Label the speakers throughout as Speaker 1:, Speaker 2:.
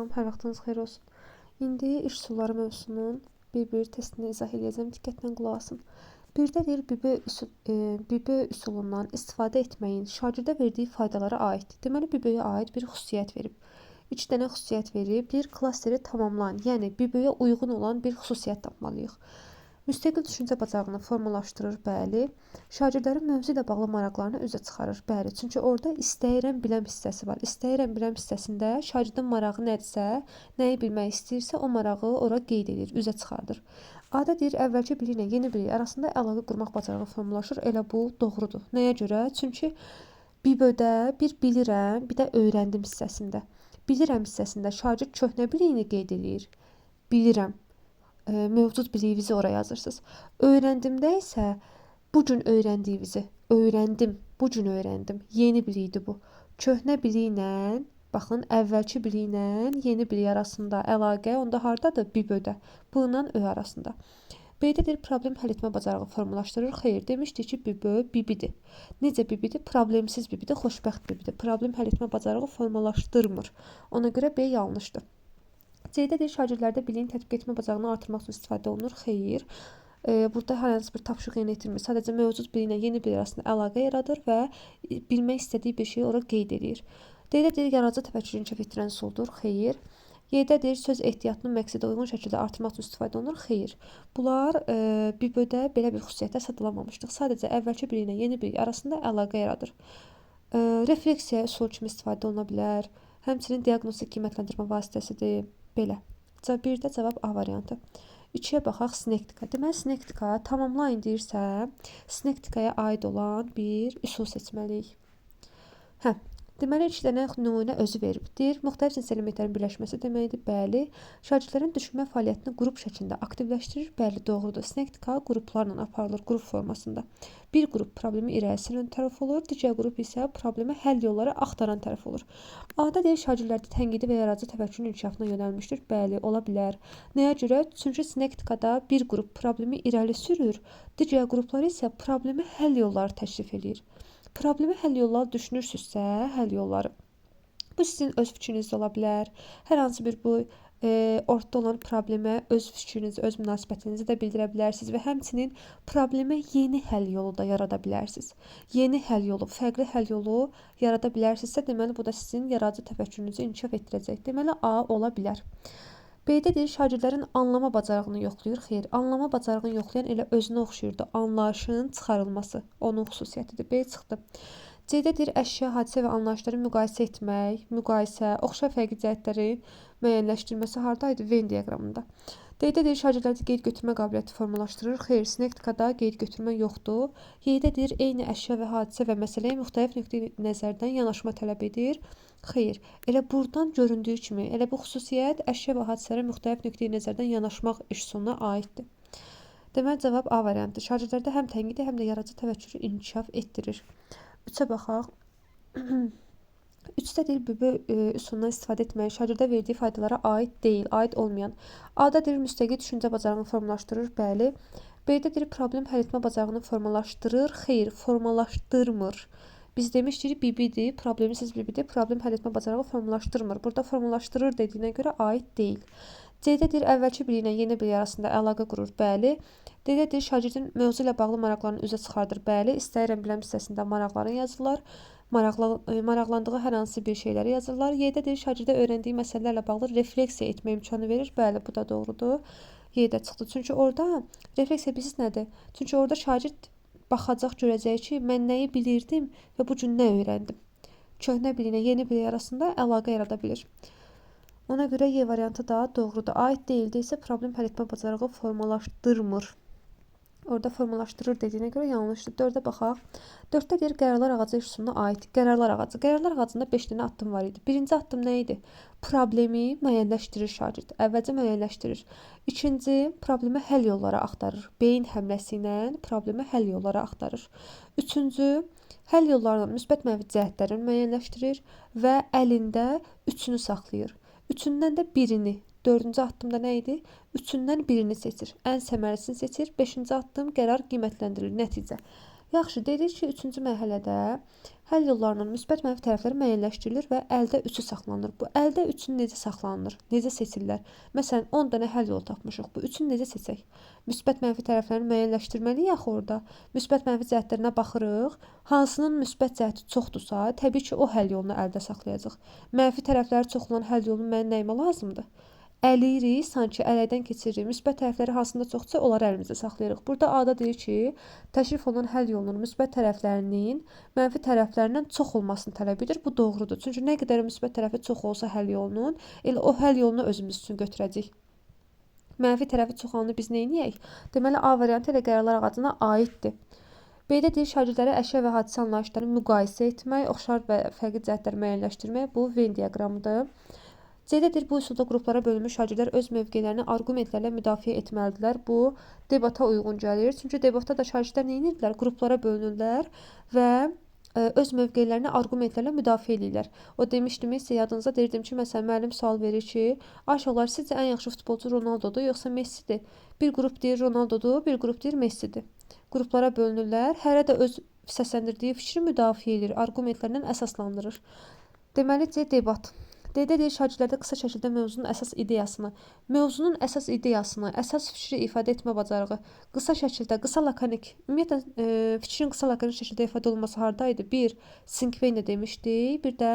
Speaker 1: Salam, hər vaxtınız xeyir olsun. İndi iş üsulları mövzusunun bir testini izah edəcəm. Diqqətlə qulaq asın. Birdə deyir, BB üsulundan istifadə etməyin şagirdə verdiyi faydalara aiddir. Deməli, BB-yə aid bir xüsusiyyət verib. 3 dənə xüsusiyyət verib, bir klasteri tamamlayan, yəni BB-yə uyğun olan bir xüsusiyyət tapmalıyıq. Müstəqil düşüncə bacarığını formalaşdırır, bəli. Şagirdlərin mövzu ilə bağlı maraqlarını üzə çıxarır, bəli. Çünki orada istəyirəm biləm hissəsi var. İstəyirəm biləm hissəsində şagirdin marağı nədirsə, nəyi bilmək istəyirsə, o marağı ora qeyd edir, üzə çıxardır. A-da deyir, əvvəlki bili ilə yeni bili arasında əlaqə qurmaq bacarığı formalaşır. Elə bu doğrudur. Nəyə görə? Çünki BB-də bir bilirəm, bir də öyrəndim hissəsində. Bilirəm hissəsində şagird köhnə biliyini qeyd edir. Bilirəm. Mövcud biliyinizi oraya yazırsınız. Öyrəndimdə isə bu gün öyrəndiyinizi öyrəndim, bu gün öyrəndim. Yeni bilikdir bu. Köhnə biliklə, baxın, əvvəlki biliklə yeni bilik arasında əlaqə onda hardadır? BB-də. Bu ilə ö arasında. B-də deyir, problem həll etmə bacarığı formalaşdırır. Xeyr, demişdik ki, BB-dir. Necə BB-dir? Problemsiz BB-dir, xoşbəxt BB-dir. Problem həll etmə bacarığı formalaşdırmır. Ona görə B yanlışdır. C-də deyir, şagirdlərdə biliyin tətbiq etmə bacarığını artırmaq üçün istifadə olunur. Xeyr. Burada hər hansı bir tapşırıq yerinə yetirmir. Sadəcə mövcud bili ilə yeni bili arasında əlaqə yaradır və bilmək istədiyi bir şeyi ora qeyd edir. D-də deyir, yaradıcı təfəkkürü inkişaf etdirən üsuldur. Xeyr. Y-də deyir, söz ehtiyatının məqsədə uyğun şəkildə artırmaq üçün istifadə olunur. Xeyr. Bunlar BB-də belə bir xüsusiyyətə sadalamamışdıq. Sadəcə əvvəlki bili ilə yeni bili arasında əlaqə yaradır. Refleksiya üsulu kimi istifadə oluna bilər. Həmçinin diaqnostik qiymətləndirmə vasitəsidir. Belə. 1-də cavab A variantı. 2-yə baxaq, sinektika. Deməli, sinektika tamamlayın deyirsə, sinektikaya aid olan bir üsul seçməliyik. Deməli, 2 dənə nümunə özü verib. Deyir, müxtəlif cins elementlərin birləşməsi deməkdir. Bəli. Şagirdlərin düşünmə fəaliyyətini qrup şəklində aktivləşdirir. Bəli, doğrudur. Sinektika qruplarla aparılır, qrup formasında. Bir qrup problemi irəli sürən tərəf olur, digər qrup isə problemi həll yolları axtaran tərəf olur. A-da deyir, şagirdlərdə tənqidi və yaradıcı təfəkkürün inkişafına yönəlmişdir. Bəli, ola bilər. Nəyə görə? Çünki sinektikada bir qrup problemi irəli sürür, digər qruplar isə problemi həll yolları təklif edir. Problemi həll yolları düşünürsünüzsə, həll yolları. Bu sizin öz fikriniz ola bilər. Hər hansı bir bu ortada olan problemə öz fikrinizi, öz münasibətinizi də bildirə bilərsiniz və həmçinin problemə yeni həll yolu da yarada bilərsiniz. Yeni həll yolu, fərqli həll yolu yarada bilərsinizsə, deməli bu da sizin yaradıcı təfəkkürünüzü inkişaf etdirəcək. Deməli A ola bilər. B-də deyir, şagirdlərin anlama bacarığını yoxlayır. Xeyr, anlama bacarığını yoxlayan elə özünə oxşayırdı. Anlayışın çıxarılması onun xüsusiyyətidir. B çıxdı. C-də deyir, əşya, hadisə və anlayışları müqayisə etmək, müqayisə, oxşar fərqli cəhətlərin müəyyənləşdirilməsi hardaydı? Venn diaqramında. D-də deyir, şagirdlərdə qeyd götürmə qabiliyyəti formalaşdırır. Xeyr, sinektikada qeyd götürmə yoxdur. Y-də deyir, eyni əşya və hadisə və məsələyə müxtəlif nöqteyi nəzərdən yanaşma tələb edir. Xeyr, elə buradan göründüyü kimi, elə bu xüsusiyyət əşya və hadisələrə müxtəlif nöqteyi nəzərdən yanaşmaq iş üsuluna aiddir. Deməli, cavab A variantı. Şagirdlərdə həm tənqidi, həm də yaradıcı təfəkkürü inkişaf etdirir. 3-ə baxaq. 3-də deyir, BB üsulundan istifadə etməyi şagirdə verdiyi faydalara aid deyil, aid olmayan. A-da deyir, müstəqil düşüncə bacarığını formalaşdırır, bəli. B-də deyir, problem həll etmə bacarığını formalaşdırır, xeyr, formalaşdırmır. Biz demişdik, BB-dir, problemsiz BB-dir, problem həll etmə bacarığı formalaşdırmır. Burada formalaşdırır dediyinə görə aid deyil. C-də deyir, əvvəlki bili ilə yeni bili arasında əlaqə qurur, bəli. D-də deyir, şagirdin mövzu ilə bağlı maraqlarını üzə çıxardır, bəli. İstəyirəm biləm hissəsində maraqlarını yazırlar. Maraqlandığı hər hansı bir şeyləri yazırlar. Y-də deyir, şagirdə öyrəndiyi məsələlərlə bağlı refleksiya etmə imkanı verir. Bəli, bu da doğrudur. Y-də çıxdı. Çünki orada refleksiya bilirsiniz nədir? Çünki orada şagird baxacaq, görəcək ki, mən nəyi bilirdim və bu gün nə öyrəndim. Köhnə bili ilə yeni bili arasında əlaqə yarada bilir. Ona görə Y variantı da doğrudur. Aid deyildi isə problem həll etmə bacarığı formalaşdırmır. Orada formalaşdırır dediyinə görə yanlışdır. 4-ə baxaq. 4-də deyir, qərarlar ağacı üsuluna aid. Qərarlar ağacı. Qərarlar ağacında 5 dənə addım var idi. Birinci addım nə idi? Problemi müəyyənləşdirir şagird. Əvvəlcə müəyyənləşdirir. İkinci, problemi həll yolları axtarır. Beyin həmləsi ilə problemi həll yolları axtarır. Üçüncü, həll yollarının müsbət mənfi cəhətlərini müəyyənləşdirir və əlində üçünü saxlayır. Üçündən də birini. 4-cü addımda nə idi? Üçündən birini seçir. Ən səmərəsini seçir. 5-ci addım qərar qiymətləndirilir. Nəticə. Yaxşı, dedik ki, 3-cü mərhələdə həll yollarının müsbət mənfi tərəfləri müəyyənləşdirilir və əldə 3-ü saxlanılır. Bu əldə 3-ün necə saxlanılır? Necə seçirlər? Məsələn, 10 dənə həll yolu tapmışıq. Bu 3-ünü necə seçək? Müsbət mənfi tərəflərini müəyyənləşdirməliyik axı orada. Müsbət mənfi cəhətlərinə baxırıq. Hansının müsbət cəhəti çoxdursa, təbii ki, o həll yolunu əldə saxlayacaq. Mənfi tərəfləri çox olan həll yolunu mənim nəyimə lazımdır? Əliyirik, sanki ələkdən keçiririk. Müsbət tərəfləri hansında çoxsa, onları əlimizdə saxlayırıq. Burada A-da deyir ki, təşrif olunan həll yolunun müsbət tərəflərinin mənfi tərəflərindən çox olmasını tələb edir. Bu doğrudur. Çünki nə qədər müsbət tərəfi çox olsa həll yolunun, elə o həll yolunu özümüz üçün götürəcəyik. Mənfi tərəfi çox olanı biz neyniyək? Deməli, A variantı elə qərarlar ağacına aiddir. B-də deyir, şagirdlərə əşya və hadisə anlayışlarını müqayisə etmək, oxşar və fərqli cəhətləri müəyyənləşdirmək. Bu Venn diaqramıdır. C-də deyir, bu üsulda qruplara bölünmüş şagirdlər öz mövqelərini arqumentlərlə müdafiə etməlidirlər. Bu debata uyğun gəlir. Çünki debatda da şagirdlər nə edirlər? Qruplara bölünürlər və öz mövqelərini arqumentlərlə müdafiə edirlər. O demişdim, sizə yadınıza deyirdim ki, məsələn, müəllim sual verir ki, ay uşaqlar, sizcə ən yaxşı futbolçu Ronaldodur, yoxsa Messidir? Bir qrup deyir Ronaldodur, bir qrup deyir Messidir. Qruplara bölünürlər. Hərə də öz səsləndirdiyi fikri müdafiə edir, arqumentlərlə əsaslandırır. Deməli, C debat. D-də deyir, şagirdlərdə qısa şəkildə mövzunun əsas ideyasını, əsas fikri ifadə etmə bacarığı qısa şəkildə, qısa lakonik, ümumiyyətlə fikrin qısa lakonik şəkildə ifadə olunması hardaydı? Bir, Sinkveyndə demişdik, bir də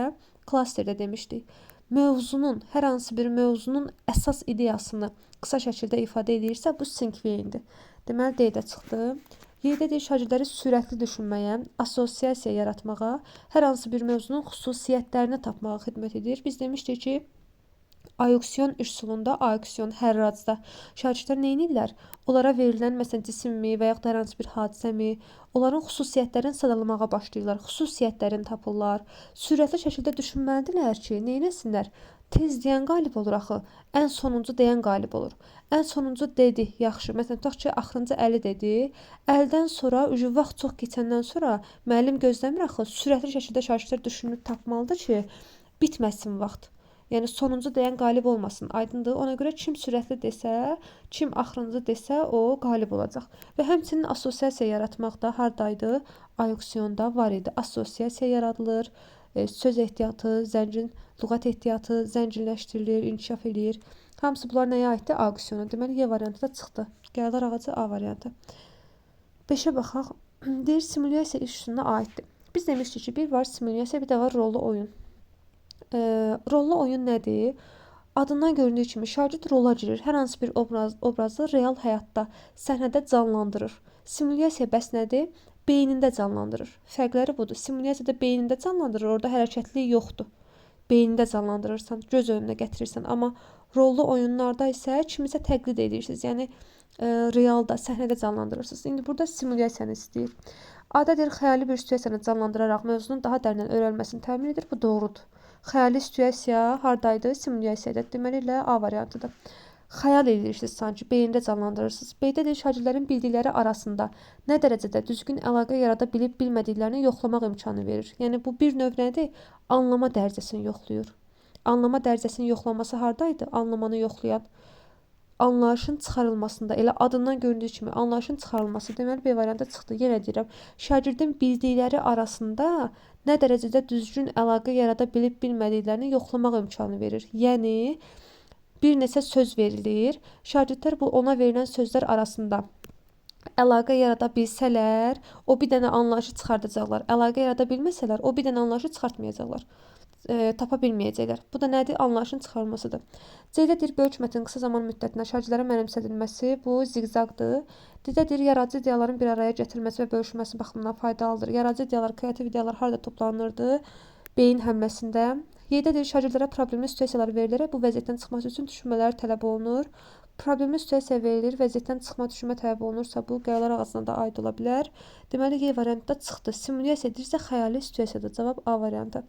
Speaker 1: klasterdə demişdik. Hər hansı bir mövzunun əsas ideyasını qısa şəkildə ifadə edirsə, bu Sinkveyndir. Deməli, D-də çıxdı. Y-də deyir, şagirdləri sürətli düşünməyə, assosiasiya yaratmağa, hər hansı bir mövzunun xüsusiyyətlərini tapmağa xidmət edir. Biz demişdik ki, ayuksion üsulunda, ayuksion hərracda şagirdlər nə edirlər? Onlara verilən, məsələn, cisimmi və yaxud da hər hansı bir hadisəmi, onların xüsusiyyətlərini sadalamağa başlayırlar, xüsusiyyətlərini tapırlar. Sürətli şəkildə düşünməlidirlər ki, nə etsinlər? Tez deyən qalib olur axı, ən sonuncu deyən qalib olur. Ən sonuncu dedi, yaxşı. Məsələn, tutaq ki, axırıncı Əli dedi. Əldən sonra, vaxt çox keçəndən sonra müəllim gözləmir axı, sürətli şəkildə şagirdlər düşünüb tapmalıdır ki, bitməsin vaxt. Yəni sonuncu deyən qalib olmasın. Aydındır? Ona görə kim sürətli desə, kim axırıncı desə, o qalib olacaq. Və həmçinin assosiasiya yaratmaq da hardaydı? Ayuksionda var idi. Assosiasiya yaradılır. Söz ehtiyatı, lüğət ehtiyatı zənginləşdirilir, inkişaf edir. Hamısı bunlar nəyə aiddir? Auksiyona. Deməli, Y variantı da çıxdı. Qərarlar ağacı A variantı. 5-ə baxaq. Deyir, simulyasiya iş üsuluna aiddir. Biz demişdik ki, bir var simulyasiya, bir də var rollu oyun. Rollu oyun nədir? Adından göründüyü kimi şagird rola girir. Hər hansı bir obrazı real həyatda, səhnədə canlandırır. Simulyasiya bəs nədir? Beynində canlandırır. Fərqləri budur. Simulyasiyada beynində canlandırır, orada hərəkətlilik yoxdur. Beynində canlandırırsan, göz önünə gətirirsən. Amma rollu oyunlarda isə kimisə təqlid edirsiniz. Yəni, realda, səhnədə canlandırırsınız. İndi burada simulyasiyanı istəyir. A-da deyir, xəyali bir situasiyanı canlandıraraq mövzunun daha dərindən öyrənilməsini təmin edir. Bu doğrudur. Xəyali situasiya hardaydı? Simulyasiyada. Deməli, ilə A variantıdır. Xəyal edirsiniz sanki, beyində canlandırırsınız. B-də deyir, şagirdlərin bildikləri arasında nə dərəcədə düzgün əlaqə yarada bilib-bilmədiklərini yoxlamaq imkanı verir. Yəni, bu bir növ nədir? Anlama dərəcəsini yoxlayır. Anlama dərəcəsinin yoxlanması hardaydı? Anlamanı yoxlayan anlayışın çıxarılmasında, elə adından göründüyü kimi anlayışın çıxarılması. Deməli, B variantı çıxdı. Yenə deyirəm, şagirdin bildikləri arasında nə dərəcədə düzgün əlaqə yarada bilib-bilmədiklərini yoxlamaq imkanı verir. Yəni, bir neçə söz verilir. Şagirdlər bu ona verilən sözlər arasında əlaqə yarada bilsələr, o bir dənə anlayışı çıxardacaqlar. Əlaqə yarada bilməsələr, o bir dənə anlayışı çıxartmayacaqlar. Tapa bilməyəcəklər. Bu da nədir? Anlayışın çıxarılmasıdır. C-də deyir, böyük mətnin qısa zaman müddətinə şagirdlərə mənimsədilməsi, bu ziqzaqdır. D-də deyir, yaradıcı ideyaların bir araya gətirilməsi və bölüşülməsi baxımından faydalıdır. Yaradıcı ideyalar, kreativ ideyalar harda toplanırdı? Beyin həmməsində. Y-də deyir, şagirdlərə problemli situasiyalar verilərək bu vəziyyətdən çıxması üçün düşünmələri tələb olunur. Problemli situasiya verilir, vəziyyətdən çıxma düşünmə tələb olunursa, bu qərarlar ağacına da aid ola bilər. Deməli, Y variantı da çıxdı. Simulyasiya edirsə, xəyali situasiyadır. Cavab A variantı.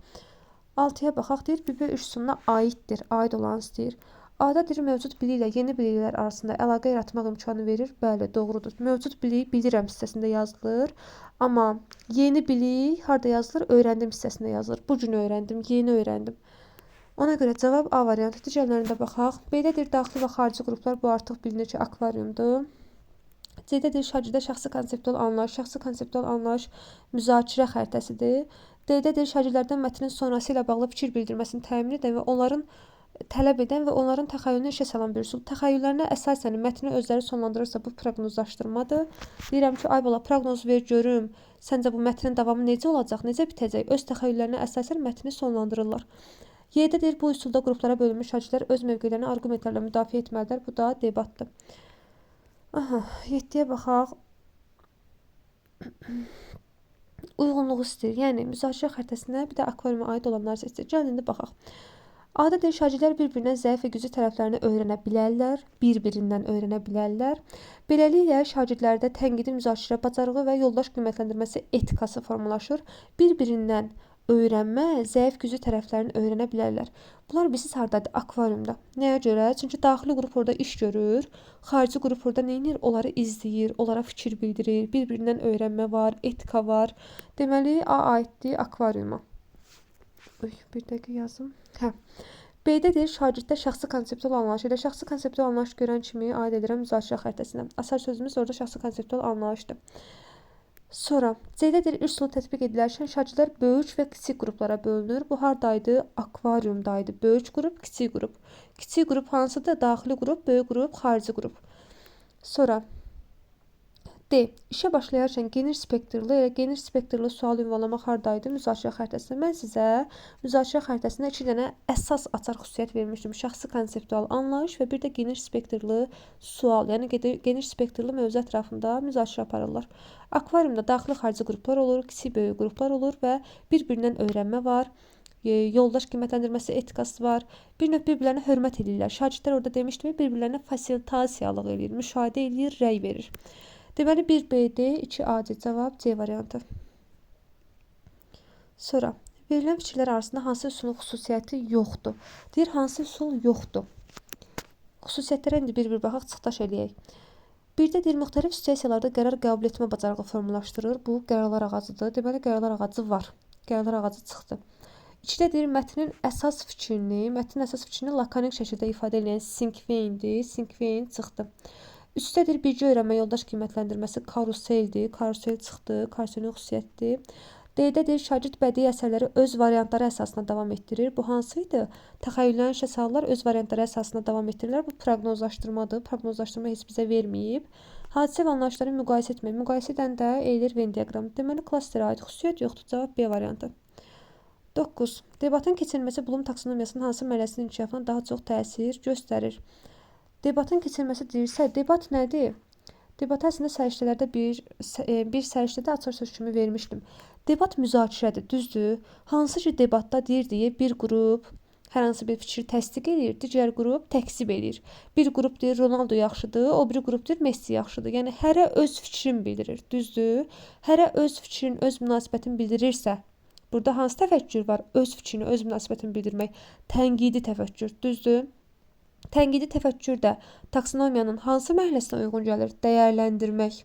Speaker 1: 6-ya baxaq, deyir, bir iş üsuluna aiddir, aid olan istəyir. A-da deyir, mövcud bilik ilə yeni biliklər arasında əlaqə yaratmaq imkanı verir. Bəli, doğrudur. Mövcud bilik bilirəm hissəsində yazılır. Amma yeni bilik harda yazılır? Öyrəndim hissəsində yazılır. Bu gün öyrəndim, yeni öyrəndim. Ona görə cavab A variantı. Digərlərində baxaq. B-də deyir, daxili və xarici qruplar, bu artıq bilinir ki, akvariumdur. C-də deyir şagirdə şəxsi konseptual anlayış. Şəxsi konseptual anlayış müzakirə xəritəsidir. D-də deyir şagirdlərdən mətnin sonrası ilə bağlı fikir bildirməsini təmin edən və onların tələb edən və onların təxəyyülünü işə salan bir üsul. Təxəyyüllərinə əsasən mətni özləri sonlandırırsa bu proqnozlaşdırmadır. Deyirəm ki, ay bala, proqnoz ver görüm. Səncə bu mətnin davamı necə olacaq, necə bitəcək? Öz təxəyyüllərinə əsasən mətni sonlandırırlar. Y-də deyir bu üsulda qruplara bölünmüş şagirdlər öz mövqelərini arqumentlərlə müdafiə etməlidir. Bu da debatdır. Aha, 7-yə baxaq. Uyğunluq istəyir. Yəni müzakirə xəritəsinə bir də akvariuma aid olanları seçir. Gəlin indi baxaq. A-da deyir şagirdlər bir-birindən zəif və güclü tərəflərini öyrənə bilərlər, bir-birindən öyrənə bilərlər. Beləliklə şagirdlərdə tənqidi müzakirə bacarığı və yoldaş qiymətləndirməsi etikası formalaşır. Bir-birindən öyrənmə, zəif güclü tərəflərini öyrənə bilərlər. Bunlar bilsiz hardadır? Akvariumda. Nəyə görə? Çünki daxili qrup orada iş görür, xarici qrup orada nə edir? Onları izləyir, onlara fikir bildirir, bir-birindən öyrənmə var, etika var. Deməli, A aiddir akvariuma. Bir dəqiqə yazım. B-də deyir şagirddə şəxsi konseptual anlayış. Elə şəxsi konseptual anlayış görən kimi aid edirəm müzakirə xəritəsinə. Əsas sözümüz orada şəxsi konseptual anlayışdır. Sonra C-də deyir üsulu tətbiq edilərkən şagirdlər böyük və kiçik qruplara bölünür. Bu hardaydı? Akvariumdaydı. Böyük qrup, kiçik qrup. Kiçik qrup hansıdır? Daxili qrup, böyük qrup, xarici qrup. Sonra D. İşə başlayarkən geniş spektrli sual ünvanlamaq hardaydı? Müzakirə xəritəsində. Mən sizə müzakirə xəritəsində 2 dənə əsas açar xüsusiyyət vermişdim. Şəxsi konseptual anlayış və bir də geniş spektrli sual. Yəni geniş spektrli mövzu ətrafında müzakirə aparırlar. Akvariumda daxili xarici qruplar olur, kiçik böyük qruplar olur və bir-birindən öyrənmə var. Yoldaş qiymətləndirməsi etikası var. Bir növ bir-birlərinə hörmət edirlər. Şagirdlər orada demişdim, bir-birlərinə fasilitasiyalık edir, müşahidə edir, rəy verir. Deməli 1B-D, 2A-D cavab C variantı. Sonra verilən fikirlər arasında hansı üsulun xüsusiyyəti yoxdur? Deyir hansı üsul yoxdur? Xüsusiyyətlərə indi bir-bir baxaq, çıxdaş eləyək. Birdə deyir müxtəlif situasiyalarda qərar qəbul etmə bacarığı formalaşdırır. Bu qərarlar ağacıdır. Deməli qərarlar ağacı var. Qərarlar ağacı çıxdı. 2-də deyir mətnin əsas fikrini lakonik şəkildə ifadə edən Sinkveyindir. Sinkveyin çıxdı. 3-dədir bilgi öyrənmə yoldaş qiymətləndirməsi karuseldir. Karusel çıxdı. Karuselin xüsusiyyətidir. D-dədir şagird bədii əsərləri öz variantları əsasında davam etdirir. Bu hansıydı? Təxəyyüllərin işə salırlar, öz variantları əsasında davam etdirirlər. Bu proqnozlaşdırmadır. Proqnozlaşdırma heç bizə verməyib. Hadisə və anlayışları müqayisə etmək. Müqayisə edən də Euler Venn diaqramı. Deməli klasterə aid xüsusiyyət yoxdur. Cavab B variantı. 9. Debatın keçirilməsi Bloom taksonomiyasının hansı mərhələsinin inkişafına daha çox təsir göstərir? Debatın keçirilməsi deyirsə, debat nədir? Debat əslində səriştələrdə bir səriştədə açar söz kimi vermişdim. Debat müzakirədir, düzdür? Hansı ki debatda deyir bir qrup hər hansı bir fikri təsdiq edir, digər qrup təkzib edir. Bir qrup deyir Ronaldo yaxşıdır, o biri qrup deyir Messi yaxşıdır. Yəni hərə öz fikrini bildirir, düzdür? Hərə öz fikrin, öz münasibətini bildirirsə, burada hansı təfəkkür var? Öz fikrini, öz münasibətini bildirmək. Tənqidi təfəkkür, düzdür? Tənqidi təfəkkür də taksonomiyanın hansı mərhələsinə uyğun gəlir? Dəyərləndirmək.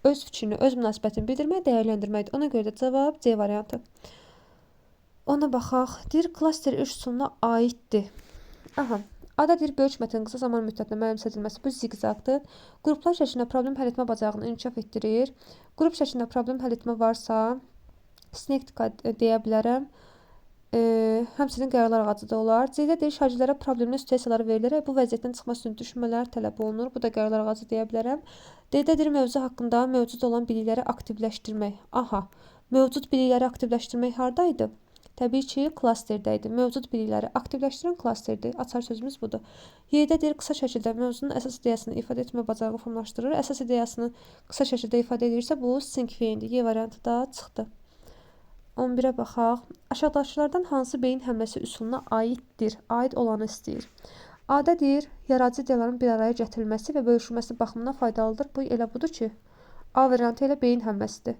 Speaker 1: Öz fikrini, öz münasibətini bildirmək, dəyərləndirməkdir. Ona görə də cavab C variantı. Ona baxaq. Deyir, klaster üsuluna aiddir. Aha. A-da deyir, böyük mətnin qısa zaman müddətində mənimsədilməsi bu ziqzaqdır. Qruplar şəklində problem həll etmə bacarığını inkişaf etdirir. Qrup şəklində problem həll etmə varsa, sinektika deyə bilərəm. Həmçinin qərarlar ağacı da olar. C-də deyir, şagirdlərə problemli situasiyaları verilərək bu vəziyyətdən çıxmaq üçün düşünmələr tələb olunur. Bu da qərarlar ağacı deyə bilərəm. D-də deyir, mövzu haqqında mövcud olan bilikləri aktivləşdirmək. Aha, mövcud bilikləri aktivləşdirmək hardaydı? Təbii ki, klasterdəydi. Mövcud bilikləri aktivləşdirən klasterdir. Açar sözümüz budur. Y-də deyir, qısa şəkildə mövzunun əsas ideyasını ifadə etmə bacarığı formalaşdırır. Əsas ideyasını qısa şəkildə ifadə edirsə, bu Sinkveyindir. Y variantı da çıxdı. 11-ə baxaq. Aşağıdakılardan hansı beyin həmləsi üsuluna aiddir? Aid olanı istəyir. A-da deyir, yaradıcı ideyaların bir araya gətirilməsi və bölüşülməsi baxımından faydalıdır. Bu elə budur ki, A variantı ilə beyin həmləsidir.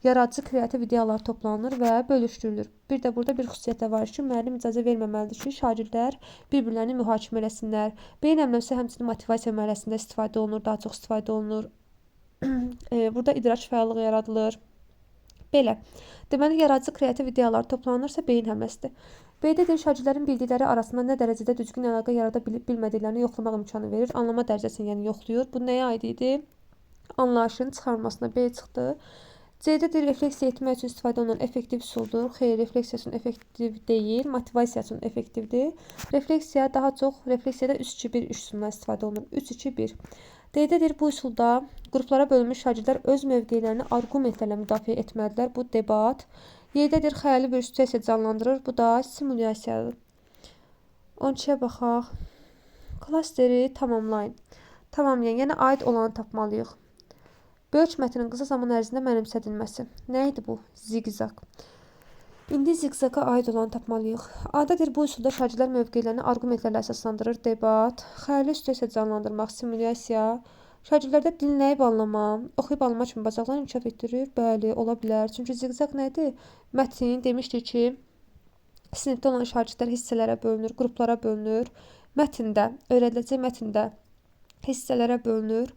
Speaker 1: Yaradıcı kreativ ideyalar toplanır və bölüşdürülür. Bir də burada bir xüsusiyyət var ki, müəllim icazə verməməlidir ki, şagirdlər bir-birlərini mühakimə eləsinlər. Beyin həmləsi həmçinin motivasiya mərhələsində istifadə olunur, daha çox istifadə olunur. Burada idrak fəallığı yaradılır. Belə. Deməli, yaradıcı kreativ ideyalar toplanırsa beyin həmləsidir. B-də deyir, şagirdlərin bildikləri arasında nə dərəcədə düzgün əlaqə yarada bilib bilmədiklərini yoxlamaq imkanı verir. Anlama dərəcəsini yəni yoxlayır. Bu nəyə aid idi? Anlayışın çıxarılmasına B çıxdı. C-də deyir, refleksiya etmək üçün istifadə olunan effektiv üsuldur. Xeyr, refleksiya üçün effektiv deyil, motivasiya üçün effektivdir. Refleksiya daha çox refleksiyada 3-2-1 üsulundan istifadə olunur. 3-2-1. D-də deyir, bu üsulda qruplara bölünmüş şagirdlər öz mövqelərini arqumentlərlə müdafiə etməlidirlər. Bu debat. Y-də deyir, xəyali bir situasiya canlandırır. Bu da simulyasiyadır. 12-yə baxaq. Klasteri tamamlayın. Tamamlayın, yəni aid olanı tapmalıyıq. Böyük mətnin qısa zaman ərzində mənimsədilməsi. Nə idi bu? Ziqzaq. İndi ziqzaqa aid olanı tapmalıyıq. A-da deyir, bu üsulda şagirdlər mövqelərini arqumentlərlə əsaslandırır. Debat, xəyali situasiya canlandırmaq, simulyasiya. Şagirdlərdə dinləyib anlama, oxuyub anlama kimi bacarıqlarını inkişaf etdirir. Bəli, ola bilər. Çünki ziqzaq nədir? Mətin demişdik ki, sinifdə olan şagirdlər hissələrə bölünür, qruplara bölünür. Mətndə, öyrədiləcək mətndə hissələrə bölünür.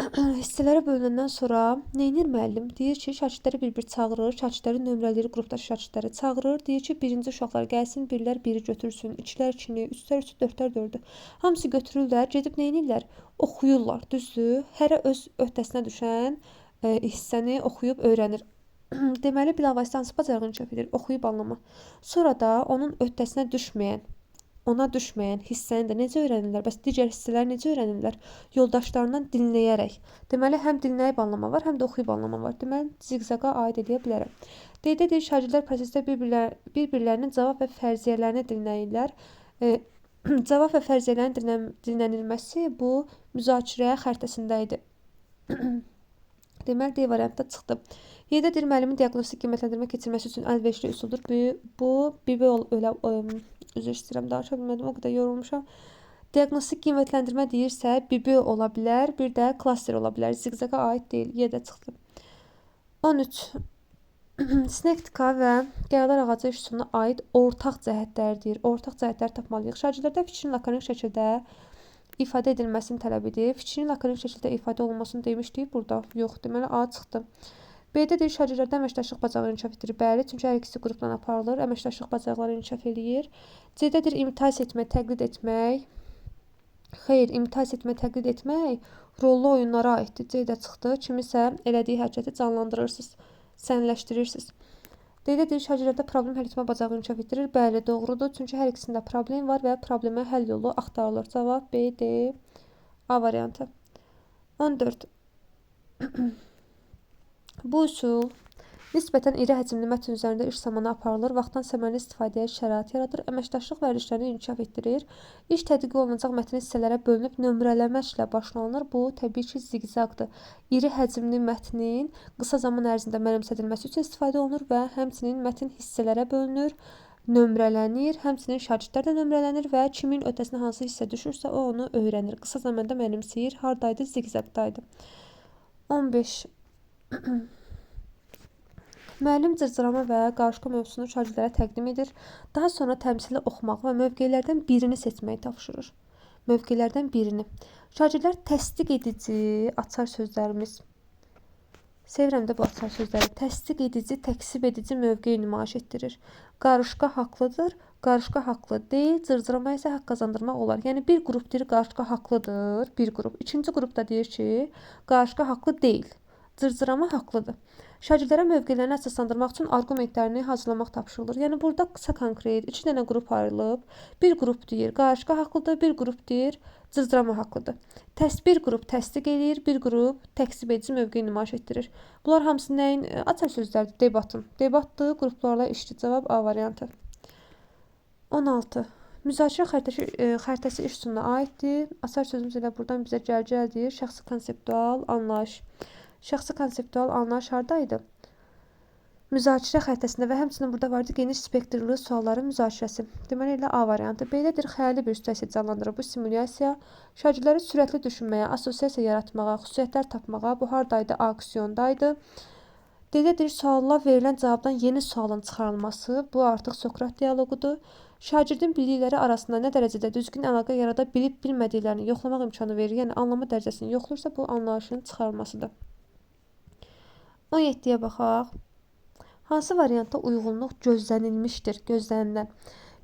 Speaker 1: Hissələrə bölünəndən sonra neynir müəllim? Deyir ki, şagirdləri bir-bir çağırır, şagirdləri nömrələyir, qrupdakı şagirdləri çağırır. Deyir ki, birinci uşaqlar gəlsin, birlər biri götürsün, ikilər ikini, üçlər üçü, dördlər dördü. Hamısı götürürlər, gedib neynirlər? Oxuyurlar, düzdür? Hərə öz öhdəsinə düşən hissəni oxuyub öyrənir. Deməli, bilavasitə hansı bacarığı inkişaf edir? Oxuyub anlama. Sonra da onun öhdəsinə düşməyən, ona düşməyən hissəni də necə öyrənirlər? Bəs digər hissələri necə öyrənirlər? Yoldaşlarından dinləyərək. Deməli, həm dinləyib anlama var, həm də oxuyub anlama var. Deməli, ziqzaqa aid edə bilərəm. D-də deyir, şagirdlər prosesdə bir-birlərinin cavab və fərziyyələrini dinləyirlər. Cavab və fərziyyələrin dinlənilməsi bu müzakirə xəritəsində idi. Deməli, D variantda çıxdı. Y-də deyir, müəllimin diaqnostik qiymətləndirmə keçirməsi üçün əlverişli üsuldur. Bu üzr istəyirəm, danışa bilmədim, o qədər yorulmuşam. Diaqnostik qiymətləndirmə deyirsə, bibi ola bilər, bir də klaster ola bilər. Ziqzaqa aid deyil, Y-də çıxdı. 13. Sinektika və qərarlar ağacı üsuluna aid ortaq cəhətlərdir. Ortaq cəhətləri tapmalıyıq. Şagirdlərdə fikrin lakonik şəkildə ifadə edilməsini tələb edir. Fikrin lakonik şəkildə ifadə olunmasını demişdik burada. Yox, deməli A çıxdı. B-də deyir, şagirdlərdə əməkdaşlıq bacarığı inkişaf edir. Bəli, çünki hər ikisi qrupdan aparılır. Əməkdaşlıq bacarıqları inkişaf edir. C-də deyir, imitasiya etmək, təqlid etmək. Xeyr, imitasiya etmək, təqlid etmək rollu oyunlara aiddir. C-də çıxdı. Kimisə elədiyi hərəkəti canlandırırsınız, sənləşdirirsiniz. D-də deyir, şagirdlərdə problem həll etmə bacarığı inkişaf etdirir. Bəli, doğrudur. Çünki hər ikisində problem var və problemə həll yolu axtarılır. Cavab B, D, A variantı. 14. Bu üsul nisbətən iri həcmli mətn üzərində iş zamanı aparılır, vaxtdan səmərəli istifadəyə şərait yaradır, əməkdaşlıq vərdişlərini inkişaf etdirir, iş tədqiq olunacaq mətn hissələrə bölünüb nömrələməklə başlanılır. Bu, təbii ki, ziqzaqdır. İri həcmli mətnin qısa zaman ərzində mənimsədilməsi üçün istifadə olunur və həmçinin mətn hissələrə bölünür, nömrələnir, həmçinin şagirdlər də nömrələnir və kimin öhdəsinə hansı hissə düşürsə, o onu öyrənir. Qısa zamanda mənimsəyir, hardaydı? Ziqzaqdaydı. 15. Müəllim cırcırama və qarışqa mövzusunu şagirdlərə təqdim edir. Daha sonra təmsili oxumaq və mövqelərdən birini seçməyi tapşırır. Mövqelərdən birini. Şagirdlər təsdiq edici, açar sözlərimiz. Sevirəm də bu açar sözləri. Təsdiq edici, təksib edici mövqe nümayiş etdirir. Qarışqa haqlıdır, qarışqa haqlı deyil, cırcırama isə haqq qazandırmaq olar. Yəni, bir qrup deyir, qarışqa haqlıdır, bir qrup. İkinci qrupda deyir ki, qarışqa haqlı deyil. Cırcırama haqlıdır. Şagirdlərə mövqelərini əsaslandırmaq üçün arqumentlərini hazırlamaq tapşırılır. Yəni, burada qısa konkret 2 dənə qrup ayrılıb. Bir qrup deyir, qarışqa haqlıdır, bir qrup deyir, cırcırama haqlıdır. Bir qrup təsdiq edir, bir qrup təksib edici mövqe nümayiş etdirir. Bunlar hamısı nəyin? Açar sözlərdir, debatın. Debatdır, qruplarla işdir. Cavab A variantı. 16. Müzakirə xəritəsi iş üsuluna aiddir. Açar sözümüz elə buradan bizə gələcəkdir. Şəxsi konseptual anlayış. Şəxsi konseptual anlayış haradaydı? Müzakirə xəritəsində və həmçinin burada vardı geniş spektrli sualların müzakirəsi. Deməli, elə A variantı. B-dədir, xəyali bir situasiya canlandırır. Bu simulyasiya şagirdləri sürətli düşünməyə, assosiasiya yaratmağa, xüsusiyyətlər tapmağa, bu haradaydı? Aksiyondaydı. D-dədir, sualla verilən cavabdan yeni sualın çıxarılması. Bu artıq Sokrat dialoqudur. Şagirdin bildikləri arasında nə dərəcədə düzgün əlaqə yarada bilib-bilmədiklərini yoxlamaq imkanı verir. Yəni, anlama dərəcəsini yoxlayırsa, bu anlayışın çıxarılmasıdır. 17-yə baxaq. Hansı variantda uyğunluq gözlənilmişdir? Gözlənilən.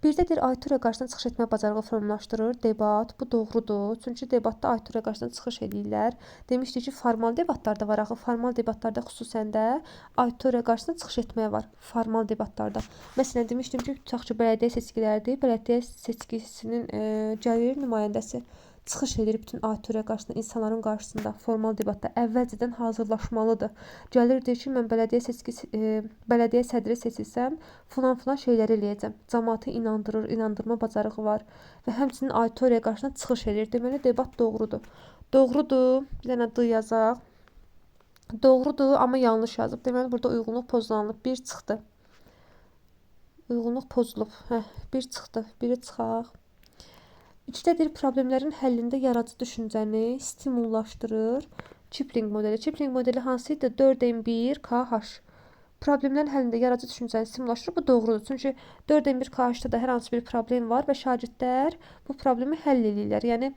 Speaker 1: Birdədir auditoriya qarşısına çıxış etmə bacarığı formalaşdırır. Debat, bu doğrudur. Çünki debatda auditoriya qarşısına çıxış edirlər. Demişdik ki, formal debatlarda var axı. Formal debatlarda xüsusən də auditoriya qarşısına çıxış etmək var. Formal debatlarda. Məsələn, demişdim ki, tutaq ki, bələdiyyə seçkiləridir. Bələdiyyə seçkisinin gəlir nümayəndəsi çıxış edir bütün auditoriya qarşısında, insanların qarşısında formal debatda əvvəlcədən hazırlaşmalıdır. Gəlir deyir ki, mən bələdiyyə sədri seçilsəm, filan şeyləri eləyəcəm. Cəmaatı inandırır, inandırma bacarığı var və həmçinin auditoriya qarşısına çıxış edir. Deməli debat doğrudur. Doğrudur. Bir dənə D yazaq. Doğrudur, amma yanlış yazıb. Deməli burada uyğunluq pozulanıb. 1 çıxdı. Uyğunluq pozulub. Bir çıxdı. Biri çıxaq. İçdədir problemlərin həllində yaradıcı düşüncəni stimullaşdırır. Kipling modeli. Kipling modeli hansı idi? 4n1 KH. Problemlərin həllində yaradıcı düşüncəni stimullaşdırır. Bu doğrudur. Çünki 4n1 KH-da da hər hansı bir problem var və şagirdlər bu problemi həll edirlər. Yəni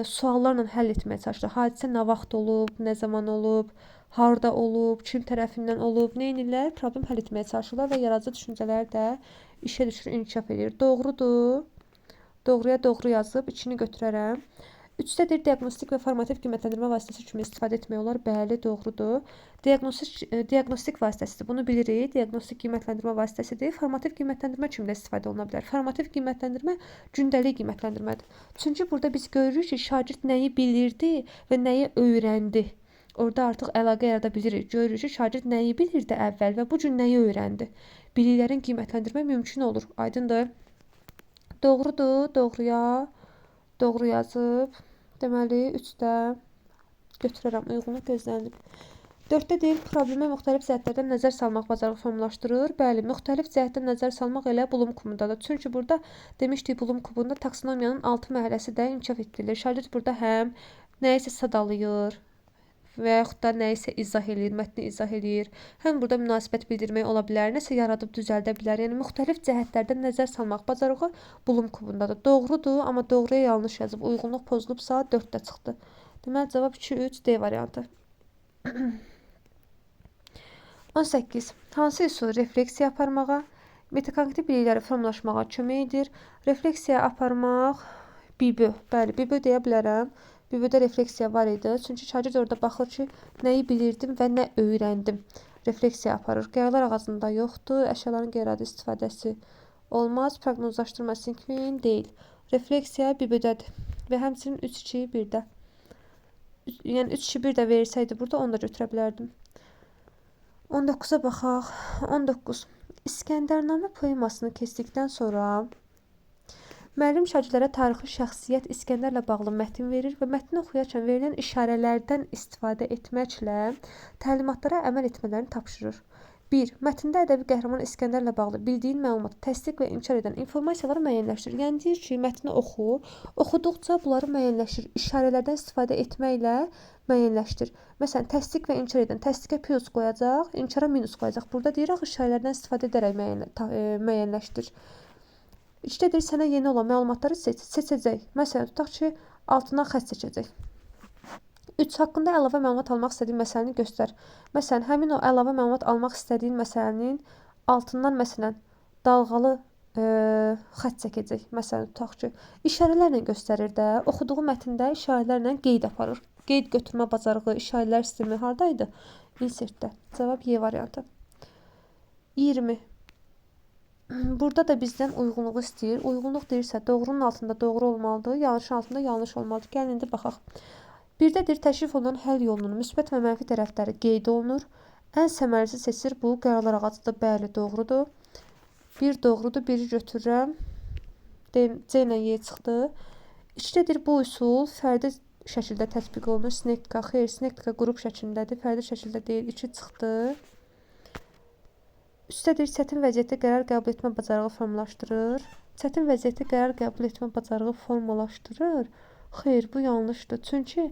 Speaker 1: suallarla həll etməyə çalışırlar. Hadisə nə vaxt olub, nə zaman olub, harda olub, kim tərəfindən olub, nə edirlər? Problem həll etməyə çalışırlar və yaradıcı düşüncələr də işə düşür, inkişaf edir. Doğrudur. Doğruya doğru yazıb 2-ni götürərəm. 3-dədir diaqnostik və formativ qiymətləndirmə vasitəsi kimi istifadə etmək olar. Bəli, doğrudur. Diaqnostik vasitəsidir. Bunu bilirik. Diaqnostik qiymətləndirmə vasitəsidir. Formativ qiymətləndirmə kimi də istifadə oluna bilər. Formativ qiymətləndirmə gündəlik qiymətləndirmədir. Çünki burada biz görürük ki, şagird nəyi bilirdi və nəyi öyrəndi. Orada artıq əlaqə yarada bilirik. Görürük ki, şagird nəyi bilirdi əvvəl və bu gün nəyi öyrəndi. Biliklərin qiymətləndirmə mümkün olur. Aydındır. Doğrudur, doğruya doğru yazıb. Deməli 3-də götürərəm, uyğunluq gözlənilib. 4-dədir problemə müxtəlif cəhətlərdən nəzər salmaq bacarığı formalaşdırır. Bəli, müxtəlif cəhətdən nəzər salmaq elə Bloom kubumundadır. Çünki burada demişdik Bloom kubunda taksonomiyanın 6 mərhələsi də inkişaf etdirilir. Şagird burada həm nəyisə sadalayır və yaxud da nəyisə izah eləyir, mətni izah eləyir. Həm burada münasibət bildirmək ola bilər, nəsə yaradıb düzəldə bilər. Yəni müxtəlif cəhətlərdən nəzər salmaq bacarığı Bloom kubundadır. Doğrudur, amma doğruya yanlış yazıb. Uyğunluq pozulubsa 4-də çıxdı. Deməli cavab 2-3 D variantı. 18. Hansı üsul refleksiya aparmağa, metakognitiv bilikləri formalaşmağa kömək edir? Refleksiya aparmaq BİBÖ. Bəli, BİBÖ deyə bilərəm. BİBÖ-də refleksiya var idi. Çünki şagird orada baxır ki, nəyi bilirdim və nə öyrəndim. Refleksiya aparır. Qəyarlar ağacında yoxdur. Əşyaların qeyri-adi istifadəsi olmaz. Proqnozlaşdırma sinkvin deyil. Refleksiya BİBÖ-dədir. Və həmçinin 3-2-1-də. Yəni 3-2-1 də versəydi burada onu da götürə bilərdim. 19-a baxaq. 19. İskəndərnamə poemasını keçdikdən sonra müəllim şagirdlərə tarixi şəxsiyyət İskəndərlə bağlı mətn verir və mətni oxuyarkən verilən işarələrdən istifadə etməklə təlimatlara əməl etmələrini tapşırır. 1. Mətndə ədəbi qəhrəman İskəndərlə bağlı bildiyin məlumatı təsdiq və inkar edən informasiyaları müəyyənləşdir. Yəni deyir ki, mətni oxu, oxuduqca bunları müəyyənləşdir. İşarələrdən istifadə etməklə müəyyənləşdir. Məsələn, təsdiq və inkar edən təsdiqə plus qoyacaq, inkara minus qoyacaq. Burada deyirək işarələrdən istifadə edərək müəyyənləşdir. İşdədir, sənə yeni olan məlumatları seçəcək. Məsələn, tutaq ki, altından xətt çəkəcək. 3. Haqqında əlavə məlumat almaq istədiyin məsələni göstər. Məsələn, həmin o əlavə məlumat almaq istədiyin məsələnin altından məsələn dalğalı xətt çəkəcək. Məsələn, tutaq ki, işarələrlə göstərir də, oxuduğu mətndə işarələrlə qeyd aparır. Qeyd götürmə bacarığı, işarələr sistemi hardaydı? Insertdə. Cavab Y variantı. 20. Burada da bizdən uyğunluğu istəyir. Uyğunluq deyirsə, doğrunun altında doğru olmalıdır, yanlışın altında yanlış olmalıdır. Gəlin indi baxaq. Birdədir, təklif olunan həll yolunun müsbət və mənfi tərəfləri qeyd olunur. Ən səmərəlisi seçir, bu qərarlar ağacıdır. Bəli, doğrudur. 1 doğrudur, 1-i götürürəm. C ilə Y çıxdı. 2-dədir, bu üsul fərdi şəkildə tətbiq olunur. Sinektika, xeyr, sinektika qrup şəklindədir, fərdi şəkildə deyil. 2 çıxdı. 3-dədir, çətin vəziyyətdə qərar qəbul etmə bacarığı formalaşdırır. Çətin vəziyyətdə qərar qəbul etmə bacarığı formalaşdırır. Xeyr, bu yanlışdır. Çünki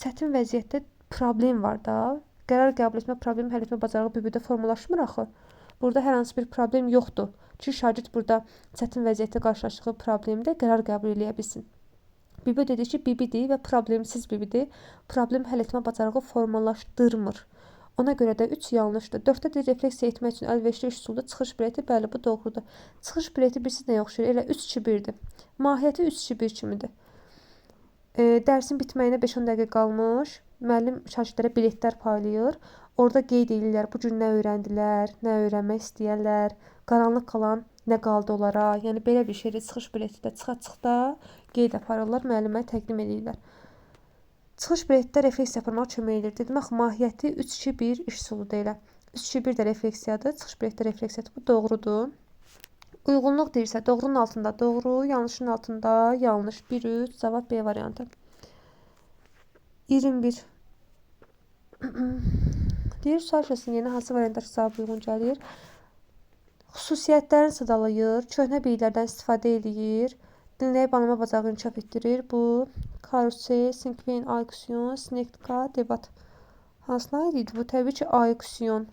Speaker 1: çətin vəziyyətdə problem var da. Qərar qəbul etmə, problemi həll etmə bacarığı BİBÖ-də formalaşmır axı. Burada hər hansı bir problem yoxdur ki, şagird burada çətin vəziyyətdə qarşılaşdığı problemdə qərar qəbul edə bilsin. BİBÖ dedi ki, BİBİdir və problemsiz BİBİdir. Problem həll etmə bacarığı formalaşdırmır. Ona görə də 3 yanlışdır. 4-də də refleksiya etmək üçün əlverişli üsulda çıxış bileti, bəli, bu doğrudur. Çıxış bileti birisi nəyə oxşayır? Elə 3-2-1-dir. Mahiyyəti 3-2-1 kimidir. Dərsin bitməyinə 5-10 dəqiqə qalmış. Müəllim şagirdlərə biletlər paylayır. Orada qeyd edirlər bu gün nə öyrəndilər, nə öyrənmək istəyirlər, qaranlıq qalan nə qaldı onlara. Yəni belə bir şeydə çıxış bileti də çıxa-çıxda qeyd aparırlar, müəllimə təqdim edirlər. Çıxış biletdə refleksiya aparmaq kömək edir. Dedim axı mahiyyəti 3-2-1 iş üsulu deyilə. 3-2-1 də refleksiyadır, çıxış biletdə refleksiyadır. Bu doğrudur. Uyğunluq deyirsə doğrunun altında doğru, yanlışın altında yanlış. 1-3 cavab B variantı. 21. Deyir, sual şəklinin yeni hansı variantlar cavab uyğun gəlir? Xüsusiyyətlərini sadalayır, köhnə biliklərdən istifadə edir, dinləyib anlama bacarığı inkişaf etdirir. Bu karusel, sinkven, ayksiyon, sinektika, debat. Hansına aid idi? Bu təbii ki, ayksiyon.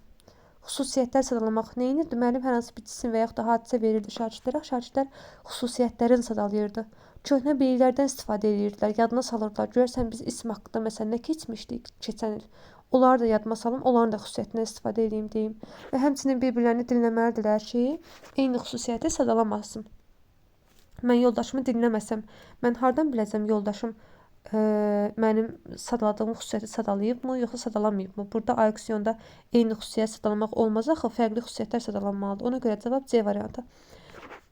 Speaker 1: Xüsusiyyətlər sadalamaq nə edirdi? Müəllim hər hansı bir cisim və yaxud da hadisə verirdi şagirdlərə. Şagirdlər xüsusiyyətlərini sadalayırdı. Köhnə biliklərdən istifadə edirdilər, yadına salırdılar. Görürsən biz isim haqqında məsələn nə keçmişdik keçən il. Onları da yadıma salım, onların da xüsusiyyətindən istifadə edeyim deyim. Və həmçinin bir-birlərini dinləməlidirlər ki, eyni xüsusiyyəti sadalamasın. Mən yoldaşımı dinləməsəm, mən hardan biləcəm yoldaşım mənim sadaladığım xüsusiyyəti sadalayıbmı, yoxsa sadalamayıbmı? Burada ayksiyonda eyni xüsusiyyət sadalamaq olmaz axı, fərqli xüsusiyyətlər sadalanmalıdır. Ona görə cavab C variantı.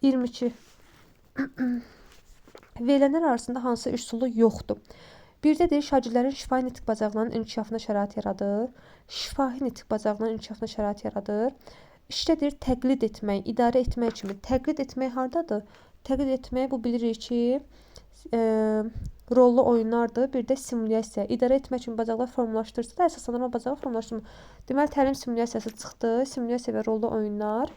Speaker 1: 22. Verilənlər arasında hansı iş üsulu yoxdur? Birdə deyir, şagirdlərin şifahi nitq bacarıqlarının inkişafına şərait yaradır. Şifahi nitq bacarıqlarının inkişafına şərait yaradır. İşdə deyir, təqlid etmək, idarə etmək kimi. Təqlid etmək hardadır? Təqlid etmək bu bilirik ki, rollu oyunlardır. Bir də simulyasiya. İdarə etmək üçün bacarıqlar formalaşdırırsa da əsaslandırma bacarığı formalaşdırmır. Deməli, təlim simulyasiyası çıxdı. Simulyasiya və rollu oyunlar.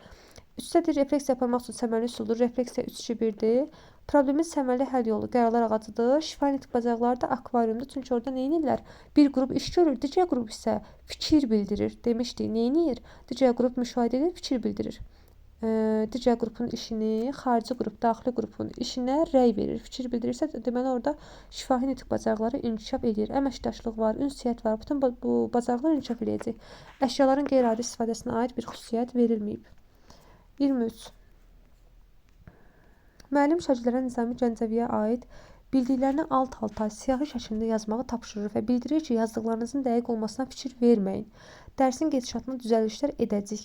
Speaker 1: Üstədir, refleksiya aparmaq üçün səmərli üsuldur. Refleksiya 3-2-1-dir. Problemin səmərli həll yolu qərarlar ağacıdır. Şifahi nitq bacarıqları da akvariumdur. Çünki orada nə edirlər? Bir qrup iş görür, digər qrup isə fikir bildirir. Demişdik, nə edir? Digər qrup müşahidə edir, fikir bildirir. Digər qrupun işini, xarici qrup, daxili qrupun işinə rəy verir. Fikir bildirirsə, deməli orada şifahi nitq bacarıqları inkişaf edir. Əməkdaşlıq var, ünsiyyət var. Bütün bu bacarıqlar inkişaf edəcək. Əşyaların qeyri-adi istifadəsinə aid bir xüsusiyyət verilməyib. 23. Müəllim şagirdlərə Nizami Gəncəviyə aid bildiklərini alt-alta siyahı şəklində yazmağı tapşırır və bildirir ki, yazdıqlarınızın dəqiq olmasına fikir verməyin. Dərsin gedişatına düzəlişlər edəcək.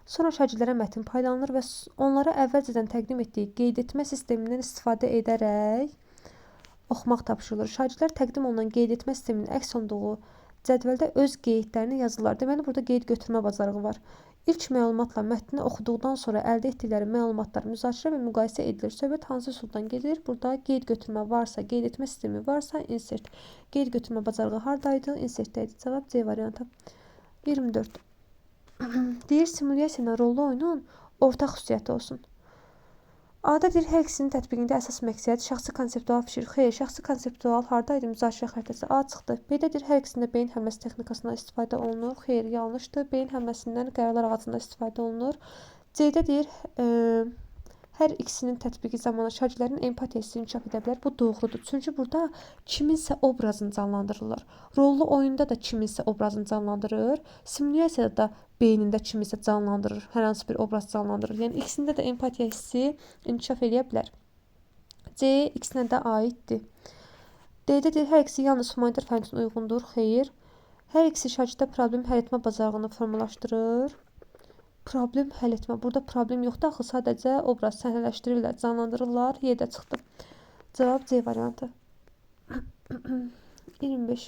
Speaker 1: Sonra şagirdlərə mətn paylanılır və onlara əvvəlcədən təqdim etdiyi qeyd etmə sistemindən istifadə edərək oxumaq tapşırılır. Şagirdlər təqdim olunan qeyd etmə sisteminin əks olunduğu cədvəldə öz qeydlərini yazırlar. Deməli, burada qeyd götürmə bacarığı var. İlk məlumatla mətni oxuduqdan sonra əldə etdikləri məlumatlar müzakirə və müqayisə edilir. Söhbət hansı üsuldan gedir? Burada qeyd götürmə varsa, qeyd etmə sistemi varsa, insert. Qeyd götürmə bacarığı hardaydı? Insertdəydi. Cavab C variantı. 24. Deyir, simulyasiya ilə rollu oyunun ortaq xüsusiyyəti olsun. A-da deyir, hər ikisinin tətbiqində əsas məqsəd şəxsi konseptual fikir. Xeyr, şəxsi konseptual hardaydı? Müzakirə xəritəsi. A çıxdı. B-də deyir, hər ikisində beyin həmləsi texnikasından istifadə olunur. Xeyr, yanlışdır. Beyin həmləsindən qərarlar ağacında istifadə olunur. C-də deyir, hər ikisinin tətbiqi zamanı şagirdlərin empatiyası inkişaf edə bilər. Bu doğrudur. Çünki burada kiminsə obrazını canlandırırlar. Rollu oyunda da kiminsə obrazını canlandırır. Simulyasiyada da beynində kiminsə canlandırır. Hər hansı bir obraz canlandırır. Yəni ikisində də empatiya hissi inkişaf edə bilər. C ikisinə də aiddir. D-də deyir, hər ikisi yalnız humanitar fənn üçün uyğundur. Xeyr. Hər ikisi şagirddə problem həll etmə bacarığını formalaşdırır. Problem həll etmə. Burada problem yoxdur axı, sadəcə obraz səhnələşdirirlər, canlandırırlar, yerdə çıxdı. Cavab C variantı. 25.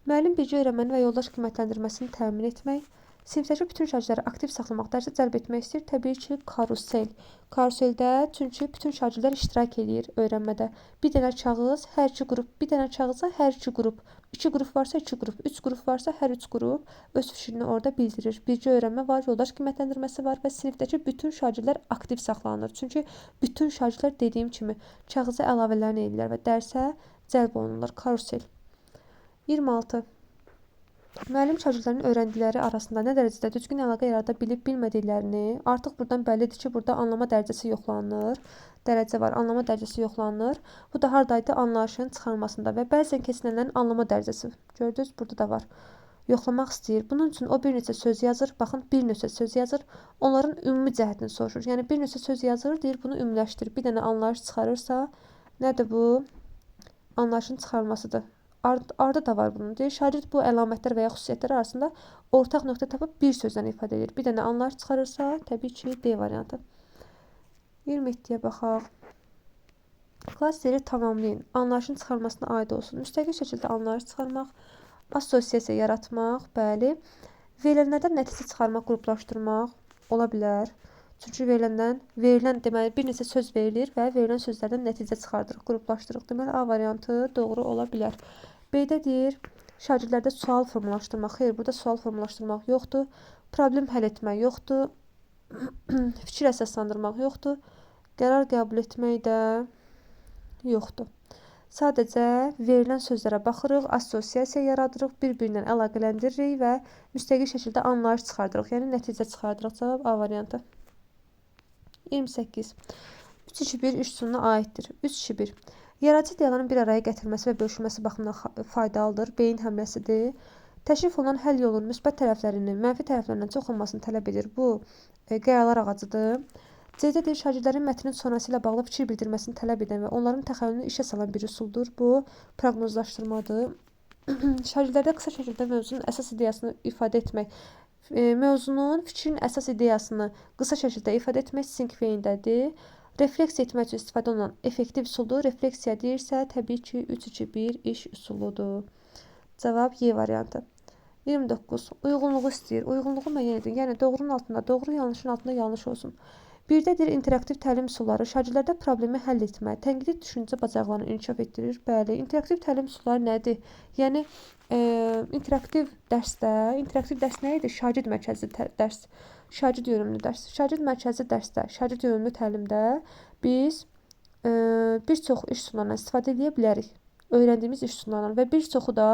Speaker 1: Müəllim bircə öyrənməni və yoldaş qiymətləndirməsini təmin etmək, sinifdəki bütün şagirdləri aktiv saxlamaq, dərsə cəlb etmək istəyir. Təbii ki, karusel. Karuseldə çünki bütün şagirdlər iştirak edir öyrənmədə. Bir dənə kağız, hər iki qrup, bir dənə kağıza hər iki qrup. 2 qrup varsa 2 qrup, 3 qrup varsa hər 3 qrup öz fikrini orada bildirir. Bircə öyrənmə var, yoldaş qiymətləndirməsi var və sinifdəki bütün şagirdlər aktiv saxlanılır. Çünki bütün şagirdlər dediyim kimi kağıza əlavələrini edirlər və dərsə cəlb olunurlar. Karusel. 26. Müəllim şagirdlərin öyrəndikləri arasında nə dərəcədə düzgün əlaqə yarada bilib bilmədiklərini artıq buradan bəllidir ki, burada anlama dərəcəsi yoxlanılır. Dərəcə var, anlama dərəcəsi yoxlanılır. Bu da hardaydı? Anlayışın çıxarılmasında və bəzən keçirilənlərin anlama dərəcəsi. Gördünüz, burada da var. yoxlamaq istəyir. Bunun üçün o bir neçə söz yazır. Baxın, bir neçə söz yazır. Onların ümumi cəhətini soruşur. Yəni bir neçə söz yazır, deyir bunu ümumiləşdir. Bir dənə anlayış çıxarırsa, nədir bu? Anlayışın çıxarılmasıdır. Arda da var bunun. Deyir, şagird bu əlamətlər və ya xüsusiyyətlər arasında ortaq nöqtə tapıb bir sözlə ifadə edir. Bir dənə anlayış çıxarırsa, təbii ki, D variantı. 27-yə baxaq. Klasteri tamamlayın. Anlayışın çıxarılmasına aid olsun. Müstəqil şəkildə anlayış çıxarmaq, assosiasiya yaratmaq, bəli. Verilənlərdən nəticə çıxarmaq, qruplaşdırmaq ola bilər. Çünki verilən deməli bir neçə söz verilir və verilən sözlərdən nəticə çıxardırıq, qruplaşdırırıq. Deməli A variantı doğru ola bilər. B-də deyir, şagirdlərdə sual formalaşdırmaq. Xeyr, burada sual formalaşdırmaq yoxdur. Problem həll etmək yoxdur. Fikir əsaslandırmaq yoxdur. Qərar qəbul etmək də yoxdur. Sadəcə verilən sözlərə baxırıq, assosiasiya yaradırıq, bir-birindən əlaqələndiririk və müstəqil şəkildə anlayış çıxardırıq. Yəni nəticə çıxardırıq. Cavab A variantı. 28. 3-2-1 üç üsuluna aiddir. 3-2-1. Yaradıcı ideyaların bir araya gətirilməsi və bölüşülməsi baxımından faydalıdır. Beyin həmləsidir. Təşrif olunan həll yolunun müsbət tərəflərinin mənfi tərəflərindən çox olmasını tələb edir. Bu qəyalar ağacıdır. C-də deyir, şagirdlərin mətnin sonrası ilə bağlı fikir bildirməsini tələb edən və onların təxəyyülünü işə salan bir üsuldur. Bu, proqnozlaşdırmadır. Şagirdlərdə qısa şəkildə mövzunun əsas ideyasını ifadə etmək, mövzunun, fikrin əsas ideyasını qısa şəkildə ifadə etmək sinkveyindədir. Refleksiya etmək üçün istifadə olunan effektiv üsuldur. Refleksiya deyirsə, təbii ki, 3-2-1 iş üsuludur. Cavab Y variantı. 29. Uyğunluğu istəyir. Uyğunluğu müəyyən edin. Yəni, doğrunun altında doğru, yanlışın altında yanlış olsun. Birdədir, interaktiv təlim üsulları şagirdlərdə problemi həll etmə, tənqidi düşüncə bacarıqlarını inkişaf etdirir. Bəli, interaktiv təlim üsulları nədir? Yəni, interaktiv dərs nə idi? Şagird mərkəzli dərs, şagird yönümlü dərs. Şagird mərkəzli dərsdə, şagird yönümlü təlimdə biz bir çox iş üsullarından istifadə edə bilərik. Öyrəndiyimiz iş üsullarından və bir çoxu da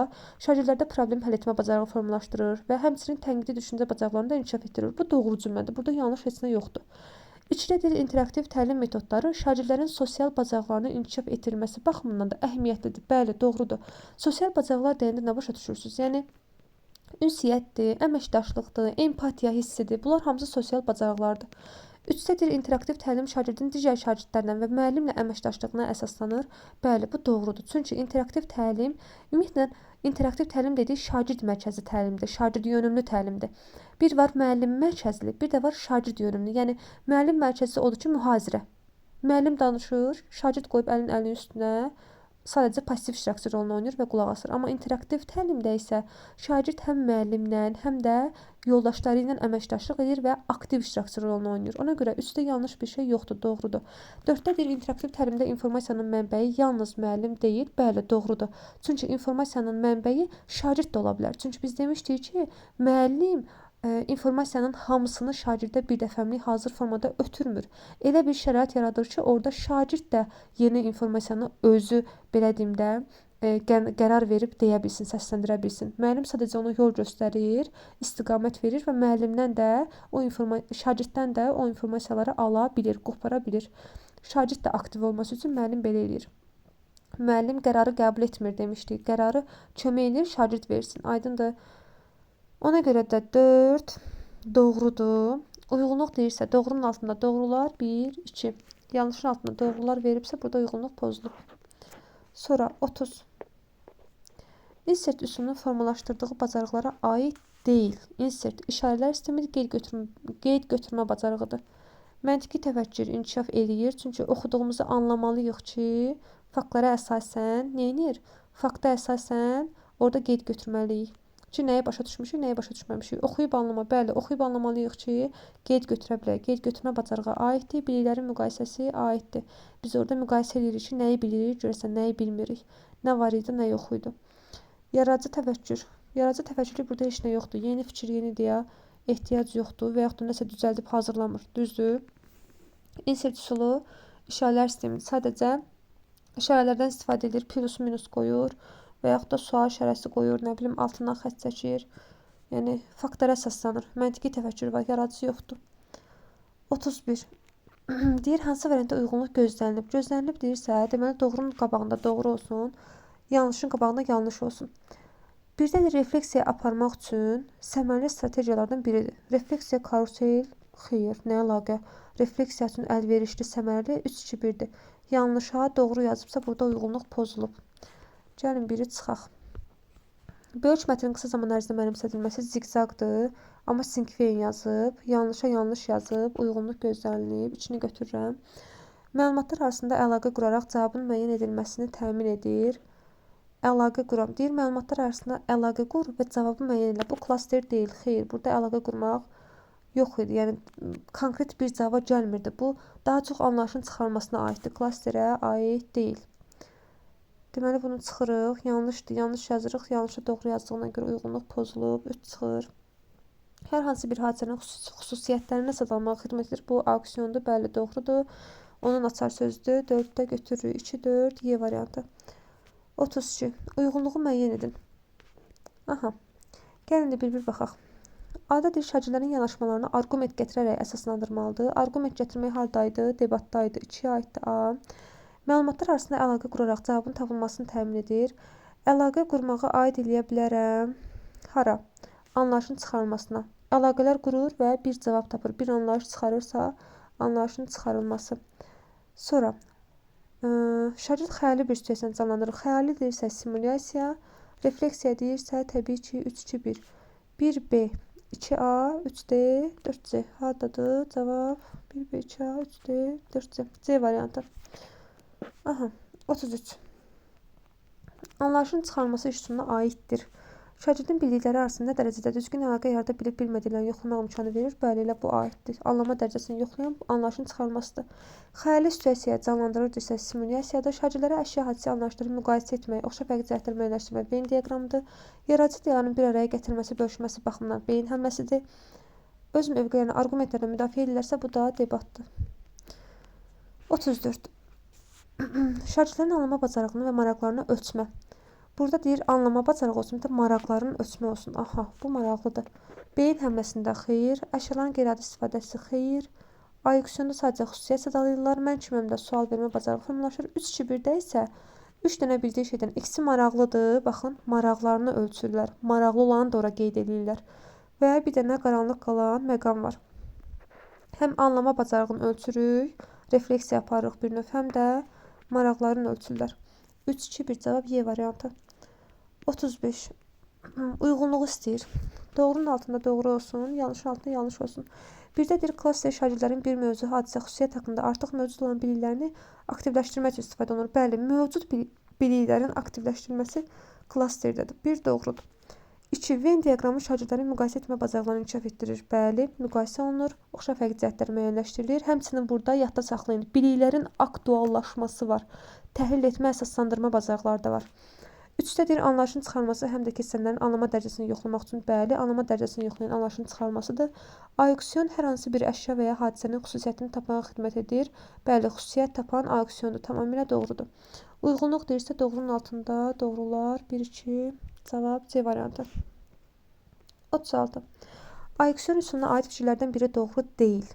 Speaker 1: şagirdlərdə problem həll etmə bacarığı formalaşdırır və həmçinin tənqidi düşüncə bacarıqlarını da inkişaf etdirir. Bu doğru cümlədir. Burada yanlış heç nə yoxdur. 2-də interaktiv təlim metodları şagirdlərin sosial bacarıqlarını inkişaf etdirilməsi baxımından da əhəmiyyətlidir. Bəli, doğrudur. Sosial bacarıqlar deyəndə nə başa düşürsünüz? Yəni, ünsiyyətdir, əməkdaşlıqdır, empatiya hissidir. Bunlar hamısı sosial bacarıqlardır. 3-də interaktiv təlim şagirdin digər şagirdlərlə və müəllimlə əməkdaşlığına əsaslanır. Bəli, bu doğrudur. Çünki interaktiv təlim, ümumiyyətlə, interaktiv təlim dediyi şagird mərkəzli təlimdir, şagird yönümlü təlimdir. Bir var müəllim mərkəzli, bir də var şagird yönümlü. Yəni, müəllim mərkəzli odur ki, mühazirə. Müəllim danışır, şagird qoyub əlinin üstünə, sadəcə pasiv iştirakçı rolunu oynayır və qulaq asır. Amma interaktiv təlimdə isə şagird həm müəllimlə, həm də yoldaşları ilə əməkdaşlıq edir və aktiv iştirakçı rolunu oynayır. Ona görə 3-də yanlış bir şey yoxdur, doğrudur. 4-də interaktiv təlimdə informasiyanın mənbəyi yalnız müəllim deyil, bəli, doğrudur. Çünki informasiyanın mənbəyi şagird də ola bilər. Çünki biz demişdik ki, müəllim informasiyanın hamısını şagirdə birdəfəmlik hazır formada ötürmür. Elə bir şərait yaradır ki, orada şagird də yeni informasiyanı özü, belə deyim də, qərar verib deyə bilsin, səsləndirə bilsin. Müəllim sadəcə ona yol göstərir, istiqamət verir və müəllimdən də, şagirddən də o informasiyaları ala bilir, qopara bilir. Şagird də aktiv olması üçün müəllim belə eləyir. Müəllim qərarı qəbul etmir demişdik. Qərarı kömək edir, şagird versin. Aydındır. Ona görə də 4 doğrudur. Uyğunluq deyirsə, doğrunun altında doğrular 1, 2. Yanlışın altında doğrular veribsə, burada uyğunluq pozulub. Sonra 30. Insert üsulunun formalaşdırdığı bacarıqlara aid deyil. Insert işarələr sistemi qeyd götürmə bacarığıdır. Məntiqi təfəkkür inkişaf eləyir. Çünki oxuduğumuzu anlamalıyıq ki, faktlara əsasən nə edir? Fakta əsasən orada qeyd götürməliyik. Ki, nəyi başa düşmüşük, nəyi başa düşməmişik. Oxuyub anlama, bəli, oxuyub anlamalıyıq ki, qeyd götürə bilərik. Qeyd götürmə bacarığı aiddir, biliklərin müqayisəsi aiddir. Biz orada müqayisə edirik ki, nəyi bilirik, görəsən nəyi bilmirik. Nə var idi, nə yox idi. Yaradıcı təfəkkür. Yaradıcı təfəkkürlük burada heç nə yoxdur. Yeni fikir, yeni ideya ehtiyac yoxdur və yaxud da nəsə düzəldib hazırlamır. Düzdür. Insert üsulu işarələr sistemidir. Sadəcə işarələrdən istifadə edir, plus minus qoyur və yaxud da sual işarəsi qoyur, nə bilim, altından xətt çəkir. Yəni, faktlara əsaslanır. Məntiqi təfəkkür var, yaradıcı yoxdur. 31. Deyir, hansı variantda uyğunluq gözlənilib? Gözlənilib deyirsə, deməli, doğrunun qabağında doğru olsun, yanlışın qabağında yanlış olsun. Bir də refleksiya aparmaq üçün səmərəli strategiyalardan biridir. Refleksiya karusel, xeyr, nə əlaqə? Refleksiya üçün əlverişli səmərəli 3-2-1-dir. Yanlışa doğru yazıbsa burada uyğunluq pozulub. Gəlin biri çıxaq. Böyük mətnin qısa zaman ərzində mənimsədilməsi ziqzaqdır. Amma Sinkveyn yazıb, yanlışa yanlış yazıb, uyğunluq gözlənilib. İçini götürürəm. Məlumatlar arasında əlaqə quraraq cavabın müəyyən edilməsini təmin edir. Əlaqə quram. Deyir, məlumatlar arasında əlaqə qur və cavabı müəyyən elə. Bu klaster deyil, xeyr. Burada əlaqə qurmaq yox idi. Yəni, konkret bir cavab gəlmirdi. Bu, daha çox anlayışın çıxarılmasına aiddir. Klasterə aid deyil. Deməli, bunu çıxırıq. Yanlışdır, yanlış yazırıq. Yanlışa doğru yazdığına görə uyğunluq pozulub. 3 çıxır. Hər hansı bir hadisənin xüsusiyyətlərinə sadalanmağa xidmət edir. Bu, auksiondur, bəli, doğrudur. Onun açar sözdür. 4-də götürürük. 2-4, Y variantı. 32. Uyğunluğu müəyyən edin. Aha. Gəlin də bir baxaq. A-da dil şagirlərin yanaşmalarına arqument gətirərək əsaslandırmalıdır. Arqument gətirmək hardaydı? Debatdaydı. 2-yə aiddir A. Məlumatlar arasında əlaqə quraraq cavabın tapılmasını təmin edir. Əlaqə qurmağa aid eləyə bilərəm. Hara? Anlayışın çıxarılmasına. Əlaqələr qurur və bir cavab tapır. Bir anlayış çıxarırsa, anlayışın çıxarılması. Sonra şagird xəyali bir situasiyanı canlandırır. Xəyali deyirsə simulyasiya, refleksiya deyirsə təbii ki 3-2-1. 1B, 2A, 3D, 4C. Hardadır? Cavab 1B, 2A, 3D, 4C. C variantı. Aha, 33. Anlayışın çıxarılması üsuluna aiddir. Şagirdin bildikləri arasında nə dərəcədə düzgün əlaqə yarada bilib-bilmədiklərini yoxlamaq imkanı verir. Bəli, elə bu aiddir. Anlama dərəcəsini yoxlayan anlayışın çıxarılmasıdır. Xəyali situasiyaya canlandırırdısa simulyasiyada şagirdlərə əşya hadisə anlayışları müqayisə etmək, oxşar fərqli cəhətləri müəyyənləşdirmək Venn diaqramıdır. Yaradıcı diyarın bir araya gətirilməsi, bölüşməsi baxımından beyin həmləsidir. Öz mövqelərini arqumentlərlə müdafiə edirlərsə, bu da debatdır. 34. Şagirdlərin anlama bacarığını və maraqlarını ölçmə. Burada deyir, anlama bacarığı olsun, bir də maraqlarının ölçmə olsun. Aha, bu maraqlıdır. Beyin həmləsində xeyir, əşyaların qeyri-adi istifadəsi xeyir, auksionda sadəcə xüsusiyyət sadalayırlar, mən kimimdə sual vermə bacarığı formalaşır. 3-2-1-də isə 3 dənə bildiyi şeydən ikisi maraqlıdır. Baxın, maraqlarını ölçürlər. Maraqlı olanı da ora qeyd edirlər. Və bir dənə qaranlıq qalan məqam var. Həm anlama bacarığını ölçürük, refleksiya aparırıq bir növ, həm də maraqlarını ölçürlər. 3-2-1 cavab Y variantı. 35. Uyğunluq istəyir. Doğrunun altında doğru olsun, yanlışın altında yanlış olsun. Bir də deyir, klaster şagirdlərin bir mövzu, hadisə, xüsusiyyət haqqında artıq mövcud olan biliklərini aktivləşdirmək üçün istifadə olunur. Bəli, mövcud biliklərin aktivləşdirilməsi klasterdədir. Bir doğrudur. 2. Venn diaqramı şagirdlərin müqayisə etmə bacarıqlarını inkişaf etdirir. Bəli, müqayisə olunur, oxşar fərqli cəhətlər müəyyənləşdirilir. Həmçinin burada yadda saxlayın, biliklərin aktuallaşması var. Təhlil etmə, əsaslandırma bacarıqları da var. 3-də deyir, anlayışın çıxarılması həm də keçənlərin anlama dərəcəsini yoxlamaq üçün bəli, anlama dərəcəsini yoxlayan anlayışın çıxarılmasıdır. Auksion hər hansı bir əşya və ya hadisənin xüsusiyyətini tapmağa xidmət edir. Bəli, xüsusiyyət tapan auksiondur. Tamamilə doğrudur. Uyğunluq deyirsə doğrunun altında doğrular 1-2 cavab C variantı. 36. Auksion üsuluna aid fikirlərdən biri doğru deyil.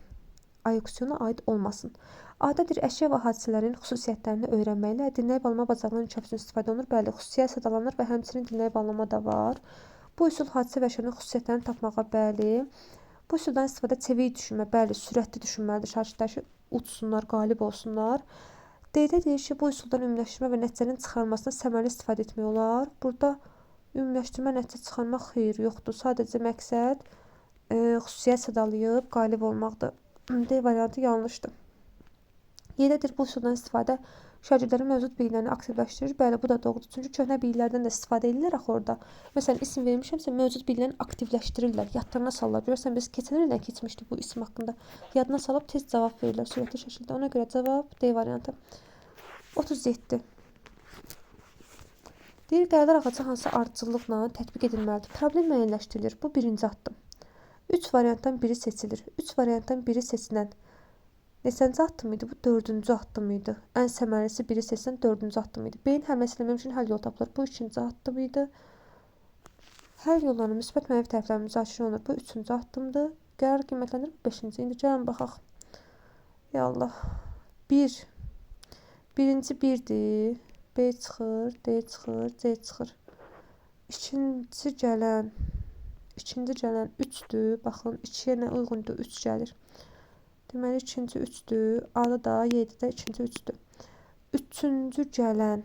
Speaker 1: Auksiona aid olmasın. A-da bir əşya və hadisələrin xüsusiyyətlərini öyrənməklə dinləyib alma bacarığının inkişaf üçün istifadə olunur. Bəli, xüsusiyyət sadalanır və həmçinin dinləyib alma da var. Bu üsul hadisə və əşyanın xüsusiyyətlərini tapmağa bəli. Bu üsuldan istifadə çevik düşünmə, bəli, sürətli düşünməlidir. Şagirdlər ki, uçsunlar, qalib olsunlar. D-də deyir ki, bu üsuldan ümumiləşdirmə və nəticənin çıxarılmasına səmərəli istifadə etmək olar. Burada ümumiləşdirmə, nəticə çıxarmaq xeyir yoxdur. Sadəcə məqsəd xüsusiyyət sadalayıb qalib olmaqdır. D variantı yanlışdır. Yedədir, bu üsuldan istifadə şagirdlərin mövcud biliklərini aktivləşdirir. Bəli, bu da doğrudur. Çünki köhnə biliklərdən də istifadə edirlər axı orada. Məsələn, isim vermişəmsə, mövcud biliklərini aktivləşdirirlər. Yadlarına salırlar. Görürsən, biz keçən ildən keçmişdik bu isim haqqında. Yadına salıb tez cavab verirlər sürətli şəkildə. Ona görə cavab D variantı. 37. Deyir, qərar ağacı hansı ardıcıllıqla tətbiq edilməlidir? Problem müəyyənləşdirilir. Bu birinci addım. 3 variantdan biri seçilir. 3 variantdan biri seçilən neçənci addım idi? Bu 4-cü addım idi. Ən səmərəlisi biri seçilən 4-cü addım idi. Beyin həmləsi ilə mümkün həll yolu tapılır. Bu 2-ci addım idi. Həll yollarının müsbət mənfi tərəfləri müzakirə olunur. Bu 3-cü addımdır. Qərar qiymətləndirir 5-ci. İndi gəlin baxaq. Ya Allah. 1. Birinci 1-dir. B çıxır, D çıxır, C çıxır. İkinci gələn 3-dür. Baxın, 2-yə nə uyğundur? 3 gəlir. Deməli, ikinci 3-dür. A-da da 7-də ikinci 3-dür. Üçüncü gələn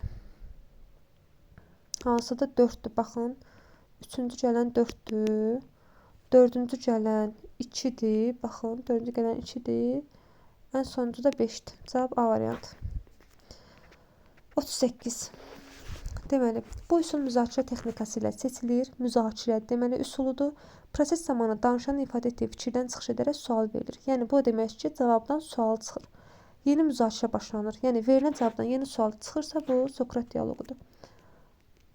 Speaker 1: hansıda 4-dür? Baxın, üçüncü gələn 4-dür. Dördüncü gələn 2-dir. Baxın, dördüncü gələn 2-dir. Ən sonuncu da 5-dir. Cavab A variantı. 38. Deməli, bu üsul müzakirə texnikası ilə seçilir. Müzakirə deməli üsuludur. Proses zamanı danışanın ifadə etdiyi fikirdən çıxış edərək sual verilir. Yəni, bu demək ki, cavabdan sual çıxır. Yeni müzakirə başlanır. Yəni, verilən cavabdan yeni sual çıxırsa, bu Sokrat dialoqudur.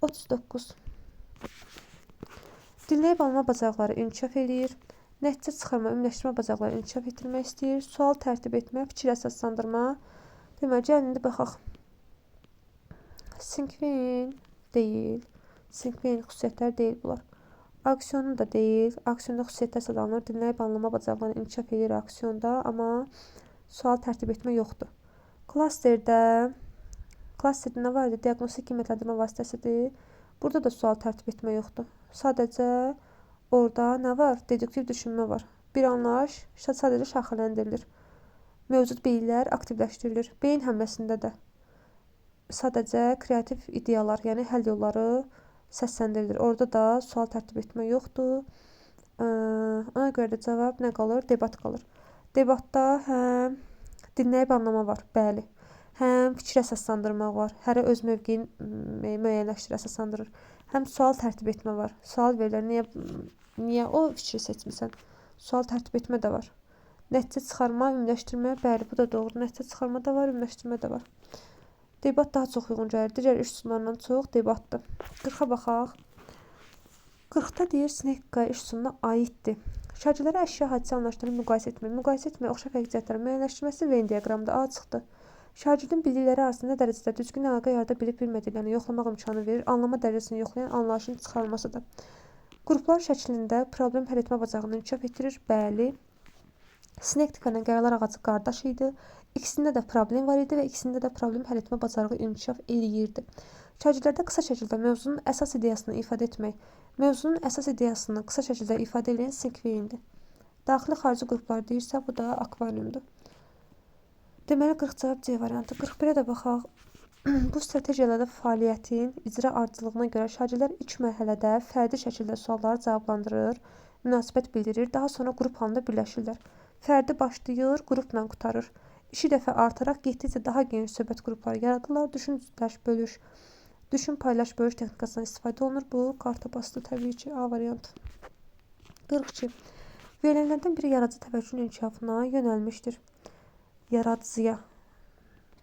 Speaker 1: 39. Dinləyib alma bacarıqları inkişaf edir. Nəticə çıxarma, ümumiləşdirmə bacarıqları inkişaf etdirmək istəyir. Sual tərtib etmə, fikir əsaslandırma. Deməli, gəlin indi baxaq. Sinkveyin deyil. Sinkveyin xüsusiyyətləri deyil bunlar. Aksiyonu da deyil. Aksiyonda xüsusiyyətlər sadalanır. Dinləyib anlama bacarıqlarını inkişaf edir aksiyonda, amma sual tərtib etmə yoxdur. Klasterdə nə var idi? Diaqnostik qiymətləndirmə vasitəsidir. Burada da sual tərtib etmə yoxdur. Sadəcə orada nə var? Deduktiv düşünmə var. Bir anlayış sadəcə şaxələndirilir. Mövcud biliklər aktivləşdirilir. Beyin həmləsində də sadəcə kreativ ideyalar, yəni həll yolları səsləndirilir. Orada da sual tərtib etmə yoxdur. Ona görə də cavab nə qalır? Debat qalır. Debatda həm dinləyib anlama var, bəli. Həm fikir əsaslandırma var, hərə öz mövqeyini müəyyənləşdirir, əsaslandırır. Həm sual tərtib etmə var. Sual verilir, niyə o fikri seçmirsən? Sual tərtib etmə də var. Nəticə çıxarma, ümumiləşdirmə, bəli, bu da doğru. Nəticə çıxarma da var, ümumiləşdirmə də var. Debat daha çox uyğun gəlir. Digər iş üsullarından çox debatdır. 40-a baxaq. 40-da deyir, sinektika iş üsuluna aiddir. Şagirdlərə əşya hadisə anlayışlarını müqayisə etmək, oxşar fərqlilikləri müəyyənləşdirməsi Venn diaqramında A çıxdı. Şagirdin bildikləri arasında nə dərəcədə düzgün əlaqə yarada bilib-bilmədiklərini yoxlamaq imkanı verir. Anlama dərəcəsini yoxlayan anlayışın çıxarılmasıdır. Qruplar şəklində problem həll etmə bacarığını inkişaf etdirir. Bəli. Sinektika ilə qərarlar ağacı qardaş idi. İkisində də problem var idi və ikisində də problem həll etmə bacarığı inkişaf eləyirdi. Şagirdlərdə qısa şəkildə mövzunun əsas ideyasını ifadə etmək, mövzunun əsas ideyasını qısa şəkildə ifadə edən sinkveyindir. Daxili xarici qruplar deyirsə, bu da akvariumdur. Deməli, 40 cavab C variantı. 41-ə də baxaq. Bu strategiyalarda fəaliyyətin icra ardıcıllığına görə şagirdlər ilk mərhələdə fərdi şəkildə sualları cavablandırır, münasibət bildirir, daha sonra qrup halında birləşirlər. Fərdi başlayır, qrupla qutarır. 2 dəfə artaraq getdikcə daha geniş söhbət qrupları yaradırlar. Düşün, paylaş, bölüş texnikasından istifadə olunur. Bu, qartopasıdır təbii ki, A variantı. 42. Verilənlərdən biri yaradıcı təvəccühün inkişafına yönəlmişdir. Yaradıcıya.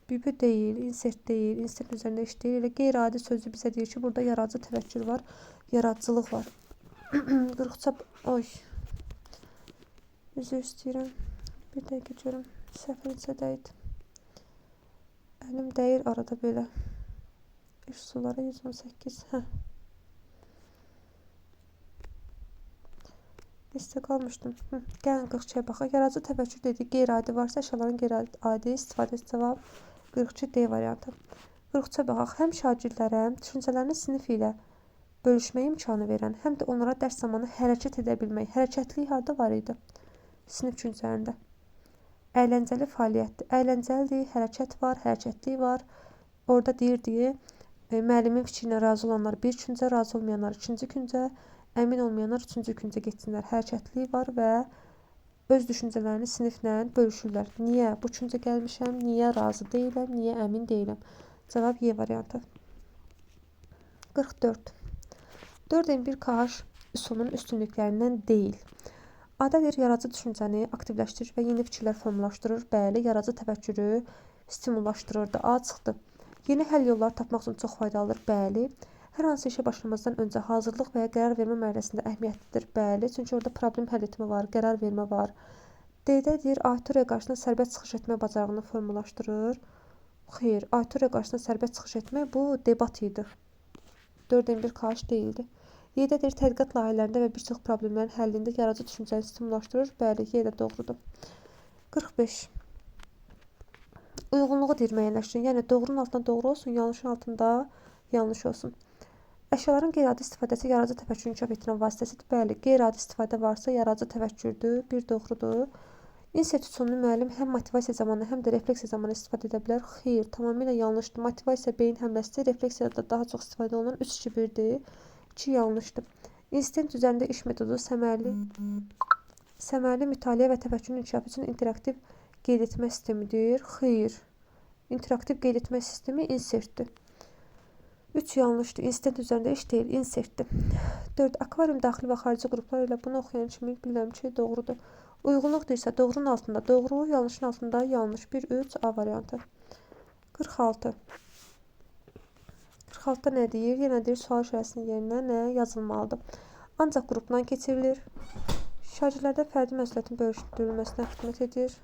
Speaker 1: Bibi deyil, insert deyil, insert üzərində iş deyil. Elə qeyri-adi sözü bizə deyir ki, burada yaradıcı təvəccüh var, yaradıcılıq var. 43. Oy. Üzr istəyirəm. Bir dəqiqə görüm. Səhv edəcəydi. Əlim dəyir arada belə. İş suları 118. Listə qalmışdım. Gəlin 42-yə baxaq. Yaradıcı təvəccüh dediyi qeyri-adi varsa, əşyaların qeyri-adi istifadəsi cavab 42 D variantı. 43-ə baxaq. Həm şagirdlərə düşüncələrini sinif ilə bölüşmək imkanı verən, həm də onlara dərs zamanı hərəkət edə bilmək. Hərəkətlilik harda var idi? Sinif künclərində. Əyləncəli fəaliyyətdir. Əyləncəlidir, hərəkət var, hərəkətlik var. Orada deyirdi, müəllimin fikrinə razı olanlar bir küncə, razı olmayanlar ikinci küncə, əmin olmayanlar üçüncü küncə getsinlər. Hərəkətlik var və öz düşüncələrini siniflə bölüşürlər. Niyə bu küncə gəlmişəm, niyə razı deyiləm, niyə əmin deyiləm. Cavab Y variantı. 44. 4-1 KH üsulunun üstünlüklərindən deyil. Adalir yaradıcı düşüncəni aktivləşdirir və yeni fikirlər formalaşdırır. Bəli, yaradıcı təfəkkürü stimullaşdırırdı. A çıxdı. Yeni həll yolları tapmaq üçün çox faydalıdır. Bəli. Hər hansı işə başlamazdan öncə hazırlıq və ya qərar vermə mərhələsində əhəmiyyətlidir. Bəli, çünki orada problem həll etmə var, qərar vermə var. D-də deyir, auditoriya qarşısında sərbəst çıxış etmə bacarığını formalaşdırır. Xeyr, auditoriya qarşısında sərbəst çıxış etmək bu debat idi. 4-1 KH deyildi. Y-də deyir, tədqiqat layihələrində və bir çox problemlərin həllində yaradıcı düşüncəni stimullaşdırır. Bəli, Y-də doğrudur. 45. Uyğunluğu deyir müəyyənləşdirin. Yəni, doğrunun altında doğru olsun, yanlışın altında yanlış olsun. Əşyaların qeyri-adi istifadəsi yaradıcı təfəkkürü inkişaf etdirən vasitəsidir. Bəli, qeyri-adi istifadə varsa yaradıcı təfəkkürdür. Bir doğrudur. İnsert üsulunu müəllim həm motivasiya zamanı, həm də refleksiya zamanı istifadə edə bilər. Xeyr, tamamilə yanlışdır. Motivasiya beyin həmləsidir, refleksiyada daha çox istifadə olunan 3-2-1-dir. 2 yanlışdır. İnstinkt üzərində iş metodu səmərli mütaliə və təfəkkürün inkişafı üçün interaktiv qeyd etmə sistemidir. Xeyr, interaktiv qeyd etmə sistemi insertdir. 3 yanlışdır. İnstinkt üzərində iş deyil, insertdir. 4. Akvarium daxili və xarici qruplar ilə bunu oxuyan kimi bilirəm ki, doğrudur. Uyğunluq deyirsə doğrunun altında doğru, yanlışın altında yanlış. 1-3 A variantı. 46. 46-da nə deyir? Yenə deyir, sual işarəsinin yerinə nə yazılmalıdır? Ancaq qrupdan keçirilir. Şagirdlərdə fərdi məsuliyyətin bölüşdürülməsinə xidmət edir.